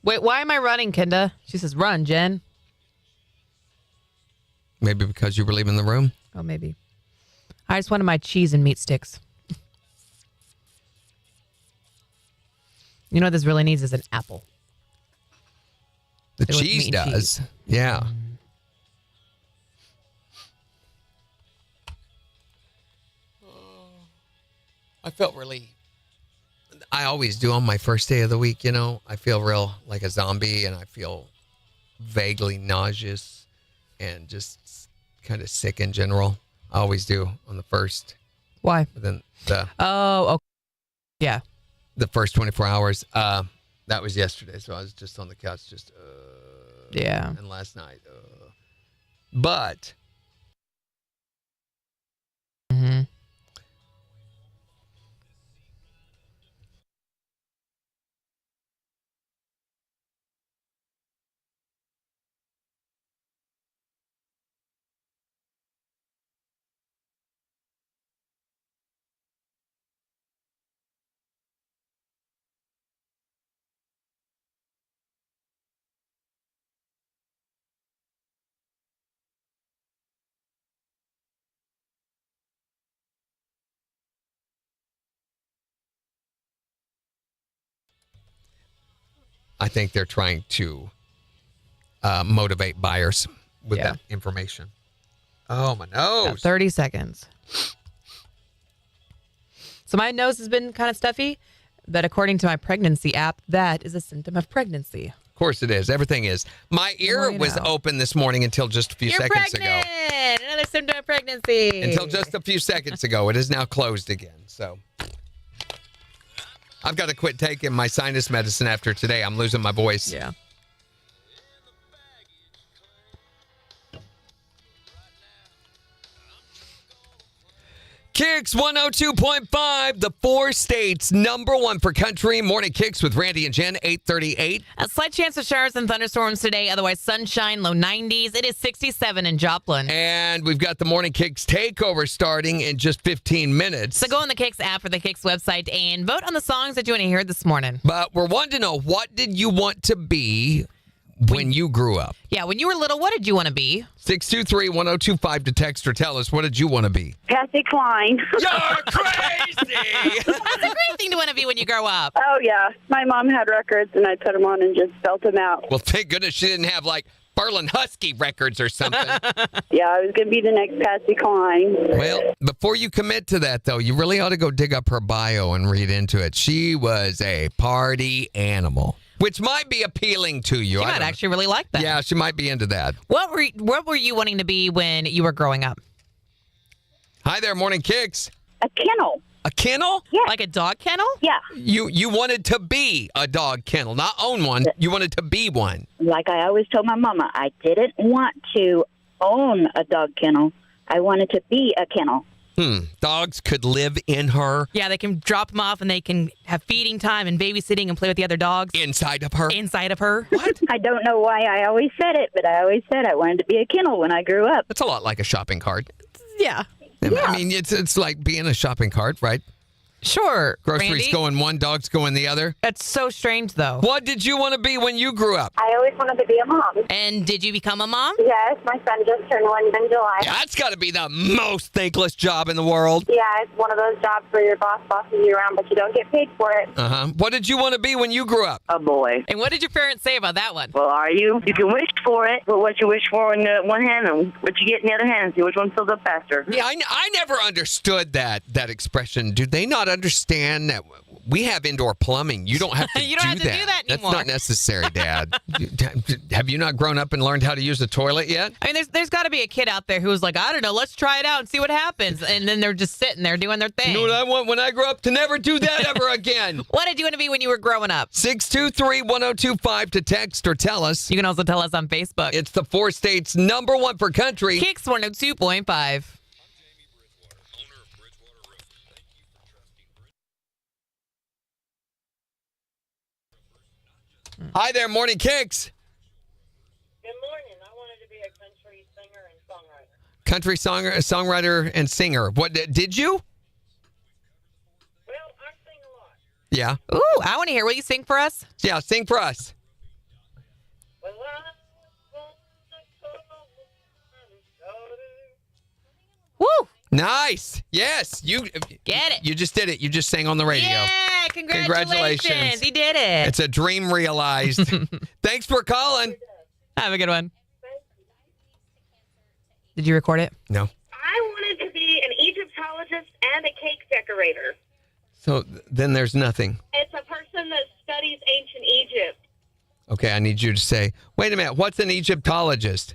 Wait, why am I running, Kenda? She says, run, Jen. Maybe because you were leaving the room? Oh, maybe. I just wanted my cheese and meat sticks. You know what this really needs is an apple. The It was cheese meat and does. cheese. Yeah. I felt really... I always do on my first day of the week, you know. I feel real like a zombie, and I feel vaguely nauseous and just kind of sick in general. I always do on the first. Why? But then the Oh, okay. Yeah. the first 24 hours. That was yesterday, so I was just on the couch, just Yeah. And last night, but Mm-hmm. I think they're trying to motivate buyers with that information. Oh, my nose. Got 30 seconds. So my nose has been kind of stuffy, but according to my pregnancy app, that is a symptom of pregnancy. Of course it is. Everything is. My ear was open this morning until just a few seconds ago. Another symptom of pregnancy. Until just a few seconds ago. It is now closed again. So I've got to quit taking my sinus medicine after today. I'm losing my voice. Yeah. KIX 102.5, the 4 states #1 for country. Morning KIX with Randy and Jen, 8:38. A slight chance of showers and thunderstorms today. Otherwise, sunshine, low 90s. It is 67 in Joplin. And we've got the Morning KIX takeover starting in just 15 minutes. So go on the KIX app or the KIX website and vote on the songs that you want to hear this morning. But we're wanting to know, what did you want to be when you grew up? Yeah, when you were little, what did you want to be? 623-1025 to text or tell us, what did you want to be? Patsy Cline. You're crazy! That's a great thing to want to be when you grow up. Oh, yeah. My mom had records, and I put them on and just belt them out. Well, thank goodness she didn't have, like, Berlin Husky records or something. Yeah, I was going to be the next Patsy Cline. Well, before you commit to that, though, you really ought to go dig up her bio and read into it. She was a party animal, which might be appealing to you. She might actually really like that. Yeah, she might be into that. What were you wanting to be when you were growing up? Hi there, Morning KIX. A kennel. A kennel? Yeah. Like a dog kennel? Yeah. You wanted to be a dog kennel, not own one. You wanted to be one. Like I always told my mama, I didn't want to own a dog kennel. I wanted to be a kennel. Dogs could live in her. Yeah, they can drop them off and they can have feeding time and babysitting and play with the other dogs. Inside of her? Inside of her. What? I don't know why I always said it, but I always said I wanted to be a kennel when I grew up. That's a lot like a shopping cart. Yeah. I mean, it's like being a shopping cart, right? Sure. Groceries Randy. go in one, dogs go in the other. That's so strange, though. What did you want to be when you grew up? I always wanted to be a mom. And did you become a mom? Yes, my son just turned 1 in July. Yeah, that's got to be the most thankless job in the world. Yeah, it's one of those jobs where your boss bosses you around, but you don't get paid for it. Uh-huh. What did you want to be when you grew up? A boy. And what did your parents say about that one? Well, are you? You can wish for it, but what you wish for in one hand and what you get in the other hand, see which one fills up faster. Yeah, I never understood that expression. Do they not understand that we have indoor plumbing? You don't have to You don't have to do that anymore. That's not necessary, Dad. Have you not grown up and learned how to use a toilet yet? I mean, there's got to be a kid out there who's like, I don't know, let's try it out and see what happens. And then they're just sitting there doing their thing. You know what I want when I grow up? To never do that ever again. What did you want to be when you were growing up? 623-1025 to text or tell us. You can also tell us on Facebook. It's the 4 states #1 for country. KIX 102.5. Hi there, Morning KIX. Good morning. I wanted to be a country singer and songwriter. country songwriter and singer. What did you? Well, I sing a lot. Yeah. Ooh, I want to hear. Will you sing for us? Yeah, sing for us. Well, I want to Woo! Nice. Yes, you Get it. You just did it. You just sang on the radio. Yeah, congratulations. He did it. It's a dream realized. Thanks for calling. Have a good one. Did you record it? No. I wanted to be an Egyptologist and a cake decorator. So then there's nothing. It's a person that studies ancient Egypt. Okay, I need you to say, wait a minute, what's an Egyptologist?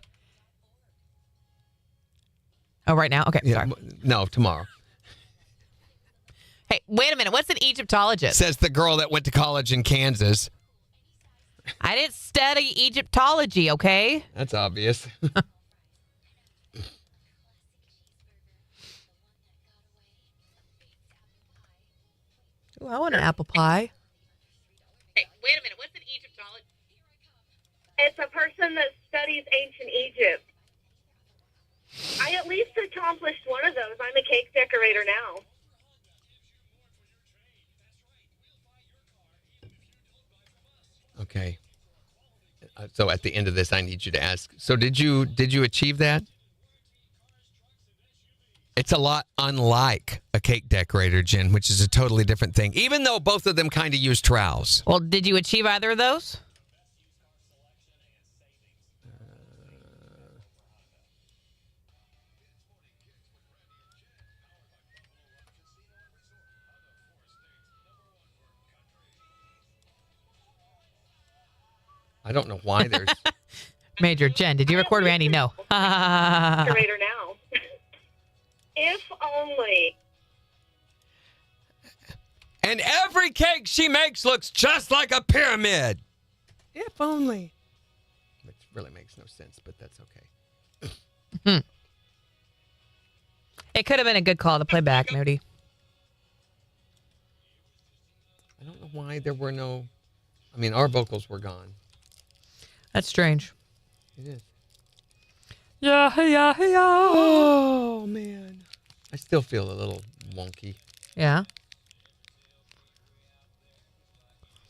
Oh, right now? Okay, sorry. No, tomorrow. Hey, wait a minute. What's an Egyptologist? Says the girl that went to college in Kansas. I didn't study Egyptology, okay? That's obvious. Ooh, I want an apple pie. Hey, wait a minute. What's an Egyptologist? It's a person that studies ancient Egypt. I at least accomplished one of those. I'm a cake decorator now. Okay. So at the end of this, I need you to ask. So did you achieve that? It's a lot unlike a cake decorator, Jen, which is a totally different thing, even though both of them kind of use trowels. Well, did you achieve either of those? I don't know why there's... Major Jen, did you record Randy? No. Decorator now. If only. And every cake she makes looks just like a pyramid. If only. Which really makes no sense, but that's okay. It could have been a good call to play back, Moody. I don't know why there were no... I mean, our vocals were gone. That's strange. It is. Yeah. Oh, man. I still feel a little wonky. Yeah.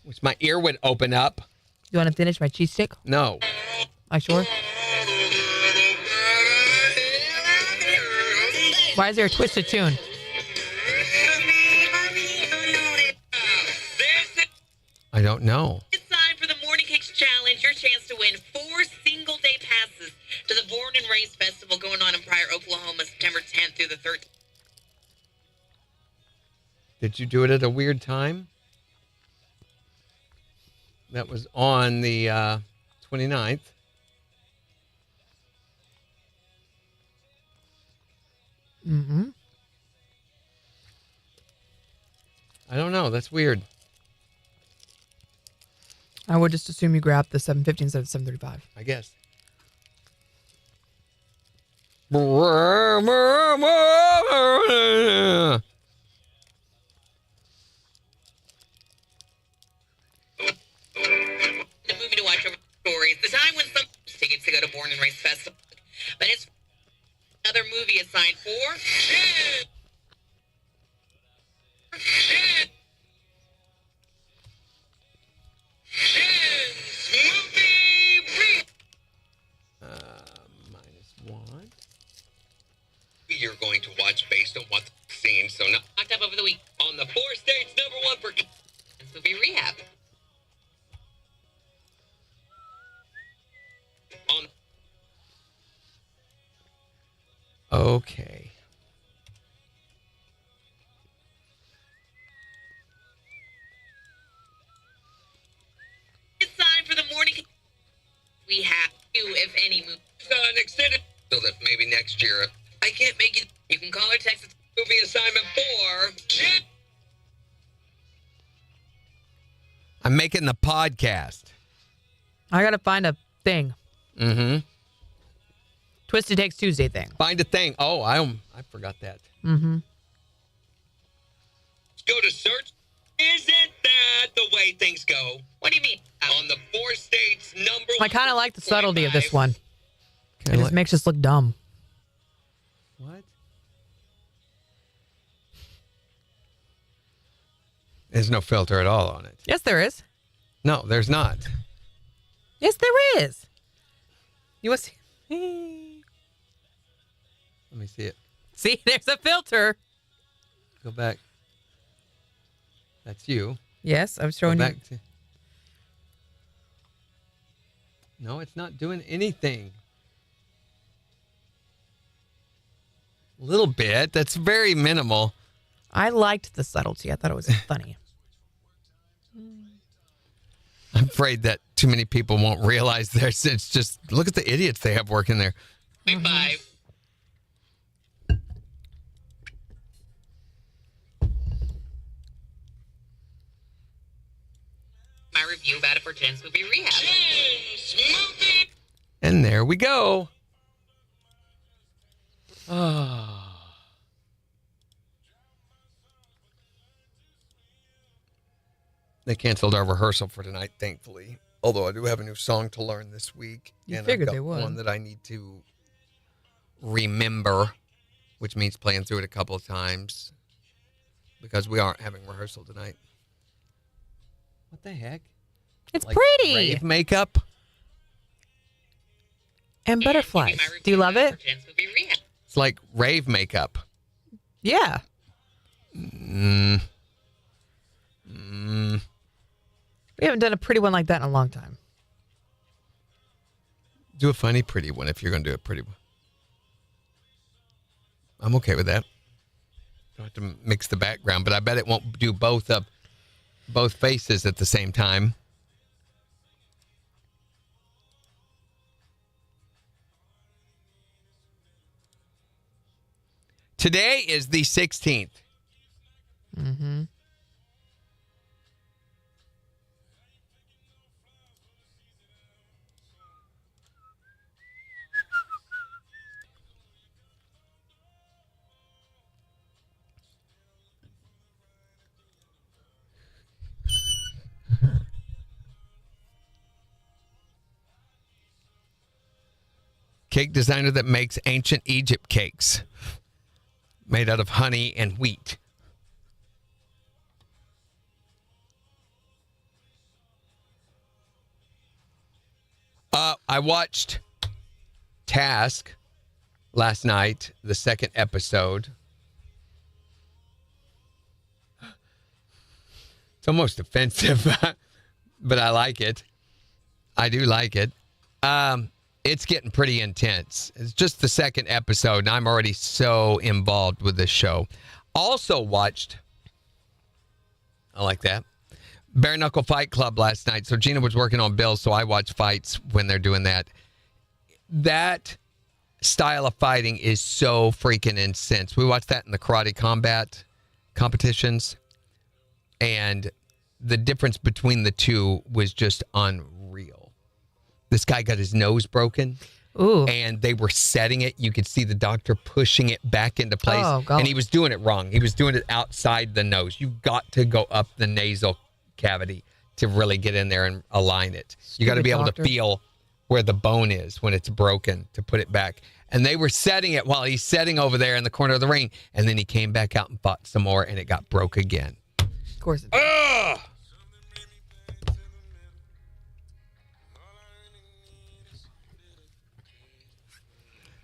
Wish my ear would open up. You want to finish my cheese stick? No. I sure. Why is there a twisted tune? I don't know. It's time for the Morning Kicks Challenge. Your chance to win 4 single-day passes to the Born and Raised Festival going on in Pryor, Oklahoma, September 10th through the 13th. Did you do it at a weird time? That was on the 29th. Mm-hmm. I don't know. That's weird. I would just assume you grabbed the 7:50 instead of 7:35. I guess. The movie to watch over stories. The time when some tickets to go to Born and Raised Festival. But it's another movie assigned for Jen. -1. You're going to watch based on what's seen. So knocked up over the week on the 4 states #1 for movie Rehab. Okay. It's time for the morning. We have you, if any, movie extended so that maybe next year I can't make it. You can call or text it movie assignment 4. I'm making the podcast. I gotta find a thing. Mm-hmm. Twisted Takes Tuesday thing. Find a thing. Oh, I forgot that. Mm-hmm. Go to search. Isn't that the way things go? What do you mean? On the 4 states #1. I kind of like the subtlety of this one. It Kinda just makes us look dumb. What? There's no filter at all on it. Yes, there is. No, there's not. Yes, there is. You want to see? Let me see it. See, there's a filter. Go back. That's you. Yes, I was showing Go you. back to... No, it's not doing anything. A little bit. That's very minimal. I liked the subtlety. I thought it was funny. I'm afraid that too many people won't realize this. It's just, look at the idiots they have working there. Bye. My review about it for Jen's Movie Rehab. And there we go. Oh. They canceled our rehearsal for tonight, thankfully. Although I do have a new song to learn this week. You and figured I've got they would. one that I need to remember, which means playing through it a couple of times because we aren't having rehearsal tonight. What the heck? It's Like pretty. rave makeup? And butterflies. Do you love it? It's like rave makeup. Yeah. We haven't done a pretty one like that in a long time. Do a funny, pretty one if you're going to do a pretty one. I'm okay with that. Don't have to mix the background, but I bet it won't do both faces at the same time. Today is the 16th. Mm-hmm. Cake designer that makes ancient Egypt cakes made out of honey and wheat. I watched Task last night, the second episode. It's almost offensive, but I like it. I do like it. It's getting pretty intense. It's just the second episode, and I'm already so involved with this show. Also watched, I like that, Bare Knuckle Fight Club last night. So Gina was working on bills, so I watch fights when they're doing that. That style of fighting is so freaking intense. We watched that in the karate combat competitions, and the difference between the two was just unreal. This guy got his nose broken. Ooh. And they were setting it. You could see the doctor pushing it back into place. Oh, God. And he was doing it wrong. He was doing it outside the nose. You've got to go up the nasal cavity to really get in there and align it. You got to be able to feel where the bone is when it's broken to put it back. And they were setting it while he's setting over there in the corner of the ring. And then he came back out and fought some more, and it got broke again. Of course it did. Ugh!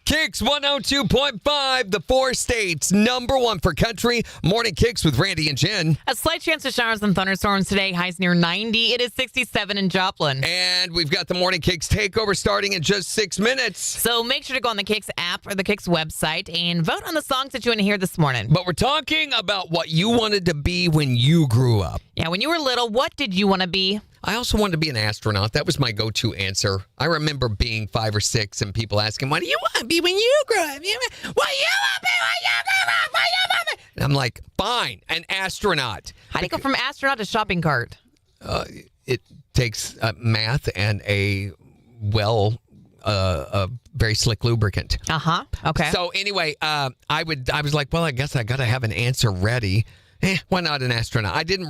KIX 102.5, the 4 states, #1 for country. Morning KIX with Randy and Jen. A slight chance of showers and thunderstorms today. Highs near 90. It is 67 in Joplin. And we've got the Morning KIX takeover starting in just 6 minutes. So make sure to go on the KIX app or the KIX website and vote on the songs that you want to hear this morning. But we're talking about what you wanted to be when you grew up. Yeah, when you were little, what did you want to be? I also wanted to be an astronaut. That was my go-to answer. I remember being 5 or 6 and people asking, what do you want to be when you grow up? What do you want to be when you grow up? What you want to be? And I'm like, fine, an astronaut. How do you go from astronaut to shopping cart? It takes math and a very slick lubricant. Uh-huh. Okay. So anyway, I was like, well, I guess I got to have an answer ready. Why not an astronaut? I hadn't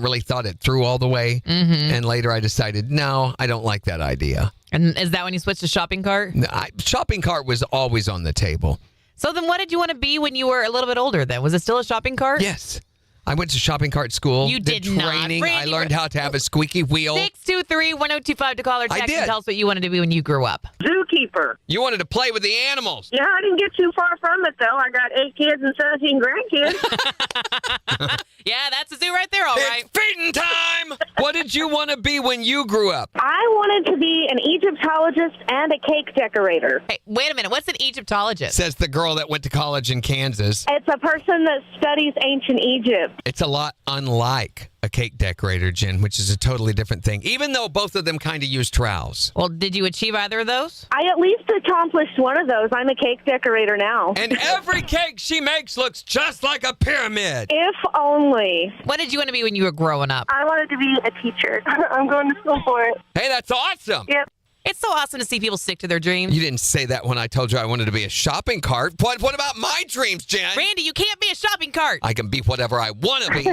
really thought it through all the way. Mm-hmm. And later I decided, no, I don't like that idea. And is that when you switched to shopping cart? Shopping cart was always on the table. So then what did you want to be when you were a little bit older then? Was it still a shopping cart? Yes. I went to shopping cart school. You did not. training. I Randy, learned how to have a squeaky wheel. 623-1025 to call or text did. and tell us what you wanted to be when you grew up. Zookeeper. You wanted to play with the animals. Yeah, I didn't get too far from it, though. I got 8 kids and 17 grandkids. Yeah, that's a zoo right there, all right. It's feeding time. What did you want to be when you grew up? I wanted to be an Egyptologist and a cake decorator. Hey, wait a minute. What's an Egyptologist? Says the girl that went to college in Kansas. It's a person that studies ancient Egypt. It's a lot unlike a cake decorator, Jen, which is a totally different thing, even though both of them kind of use trowels. Well, did you achieve either of those? I at least accomplished one of those. I'm a cake decorator now. And every cake she makes looks just like a pyramid. If only. What did you want to be when you were growing up? I wanted to be a teacher. I'm going to school for it. Hey, that's awesome. Yep. It's so awesome to see people stick to their dreams. You didn't say that when I told you I wanted to be a shopping cart. What about my dreams, Jen? Randy, you can't be a shopping cart. I can be whatever I want to be.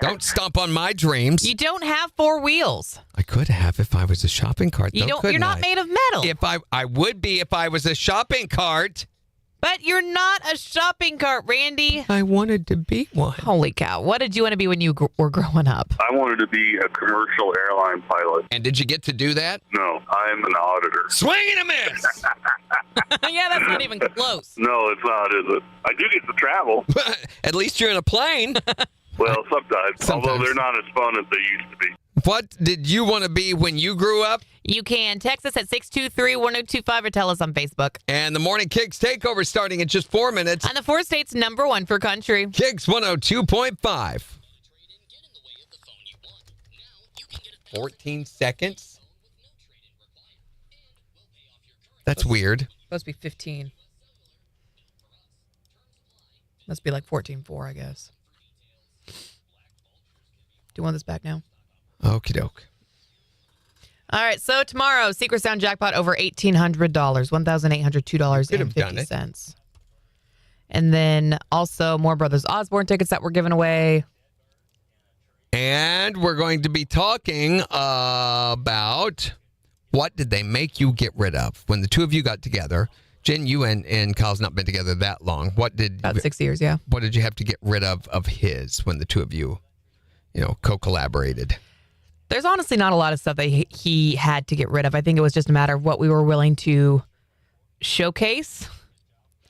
Don't stomp on my dreams. You don't have 4 wheels. I could have if I was a shopping cart. You though, don't. couldn't You're not I? made of metal. If I would be if I was a shopping cart. But you're not a shopping cart, Randy. I wanted to be one. Holy cow. What did you want to be when you were growing up? I wanted to be a commercial airline pilot. And did you get to do that? No, I'm an auditor. Swing and a miss. Yeah, that's not even close. No, it's not, is it? I do get to travel. At least you're in a plane. Well, sometimes, although Sometimes. they're not as fun as they used to be. What did you want to be when you grew up? You can text us at 623-1025 or tell us on Facebook. And the Morning KIX takeover starting in just 4 minutes. On the 4 states #1 for country. KIX 102.5. 14 seconds? That's weird. Supposed to be 15. Must be like 14.4, I guess. Do you want this back now? Okie doke. All right, so tomorrow, Secret Sound jackpot over $1,800, $1,802.50. And then also more Brothers Osborne tickets that we're giving away. And we're going to be talking about what did they make you get rid of when the two of you got together. Jen, you and Kyle's not been together that long. About 6 years, yeah. What did you have to get rid of his when the two of you, co-collaborated? There's honestly not a lot of stuff that he had to get rid of. I think it was just a matter of what we were willing to showcase,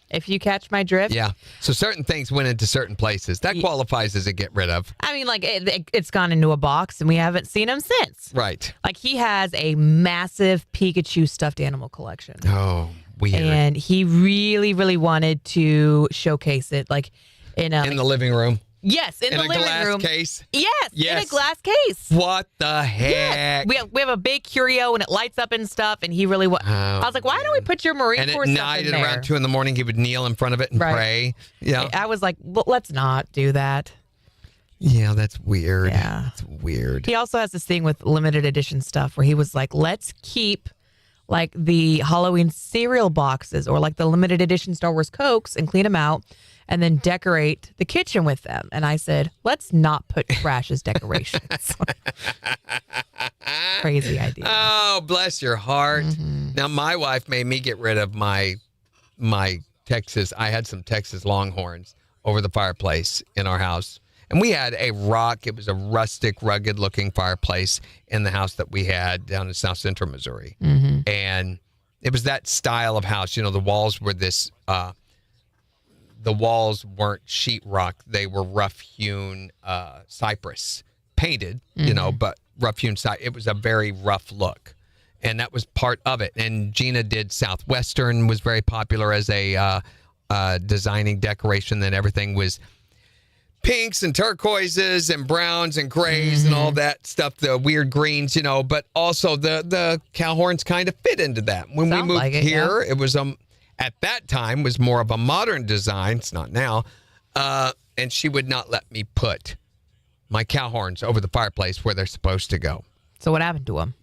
if you catch my drift. Yeah. So certain things went into certain places. That qualifies as a get rid of. I mean, like, it's gone into a box, and we haven't seen him since. Right. Like, he has a massive Pikachu stuffed animal collection. Oh, weird. And he really, really wanted to showcase it, like, in the living room. Yes, in the living room. In a glass case? Yes, Yes. in a glass case. What the heck? Yes. We have a big curio, and it lights up and stuff, and he really I was like, why don't we put your Marine And at Corps stuff night in at there? around 2 a.m, he would kneel in front of it and Right. pray. Yeah. I was like, well, let's not do that. Yeah, that's weird. Yeah. It's weird. He also has this thing with limited edition stuff where he was like, let's keep like the Halloween cereal boxes or like the limited edition Star Wars Cokes and clean them out and then decorate the kitchen with them. And I said, let's not put trash as decorations. Crazy idea. Oh, bless your heart. Mm-hmm. Now, my wife made me get rid of my Texas. I had some Texas Longhorns over the fireplace in our house. And we had a rock. It was a rustic, rugged-looking fireplace in the house that we had down in South Central Missouri. Mm-hmm. And it was that style of house. The walls were this the walls weren't sheetrock. They were rough-hewn cypress, painted, but rough-hewn cypress. It was a very rough look. And that was part of it. And Gina did Southwestern, was very popular as a designing decoration. Then everything was pinks and turquoises and browns and grays and all that stuff, the weird greens, but also the cow horns kind of fit into that. When we moved here, it was at that time was more of a modern design. It's not now. And she would not let me put my cow horns over the fireplace where they're supposed to go. So what happened to them?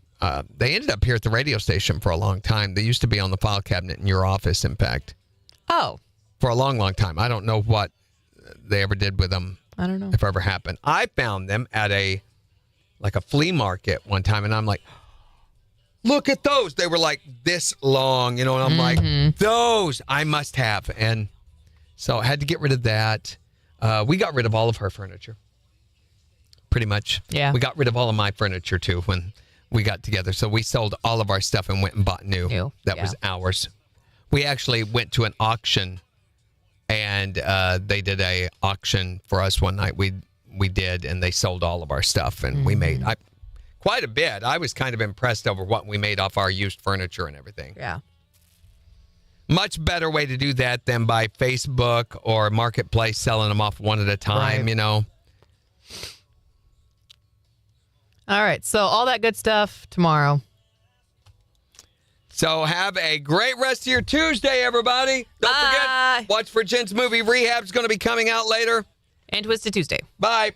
They ended up here at the radio station for a long time. They used to be on the file cabinet in your office, in fact. Oh. For a long, long time. I don't know what they ever did with them. I don't know. If ever happened. I found them at a flea market one time, and I'm like, look at those. They were like this long, and I'm like, those I must have. And so I had to get rid of that. We got rid of all of her furniture. Pretty much. Yeah. We got rid of all of my furniture, too, when we got together. So we sold all of our stuff and went and bought new. That was ours. We actually went to an auction, and they did a auction for us one night. We did, and they sold all of our stuff, and we made quite a bit. I was kind of impressed over what we made off our used furniture and everything. Yeah. Much better way to do that than by Facebook or Marketplace selling them off one at a time, Right. All right. So all that good stuff tomorrow. So have a great rest of your Tuesday, everybody. Don't forget, watch for Jen's movie Rehab's going to be coming out later. And Twisted Tuesday. Bye.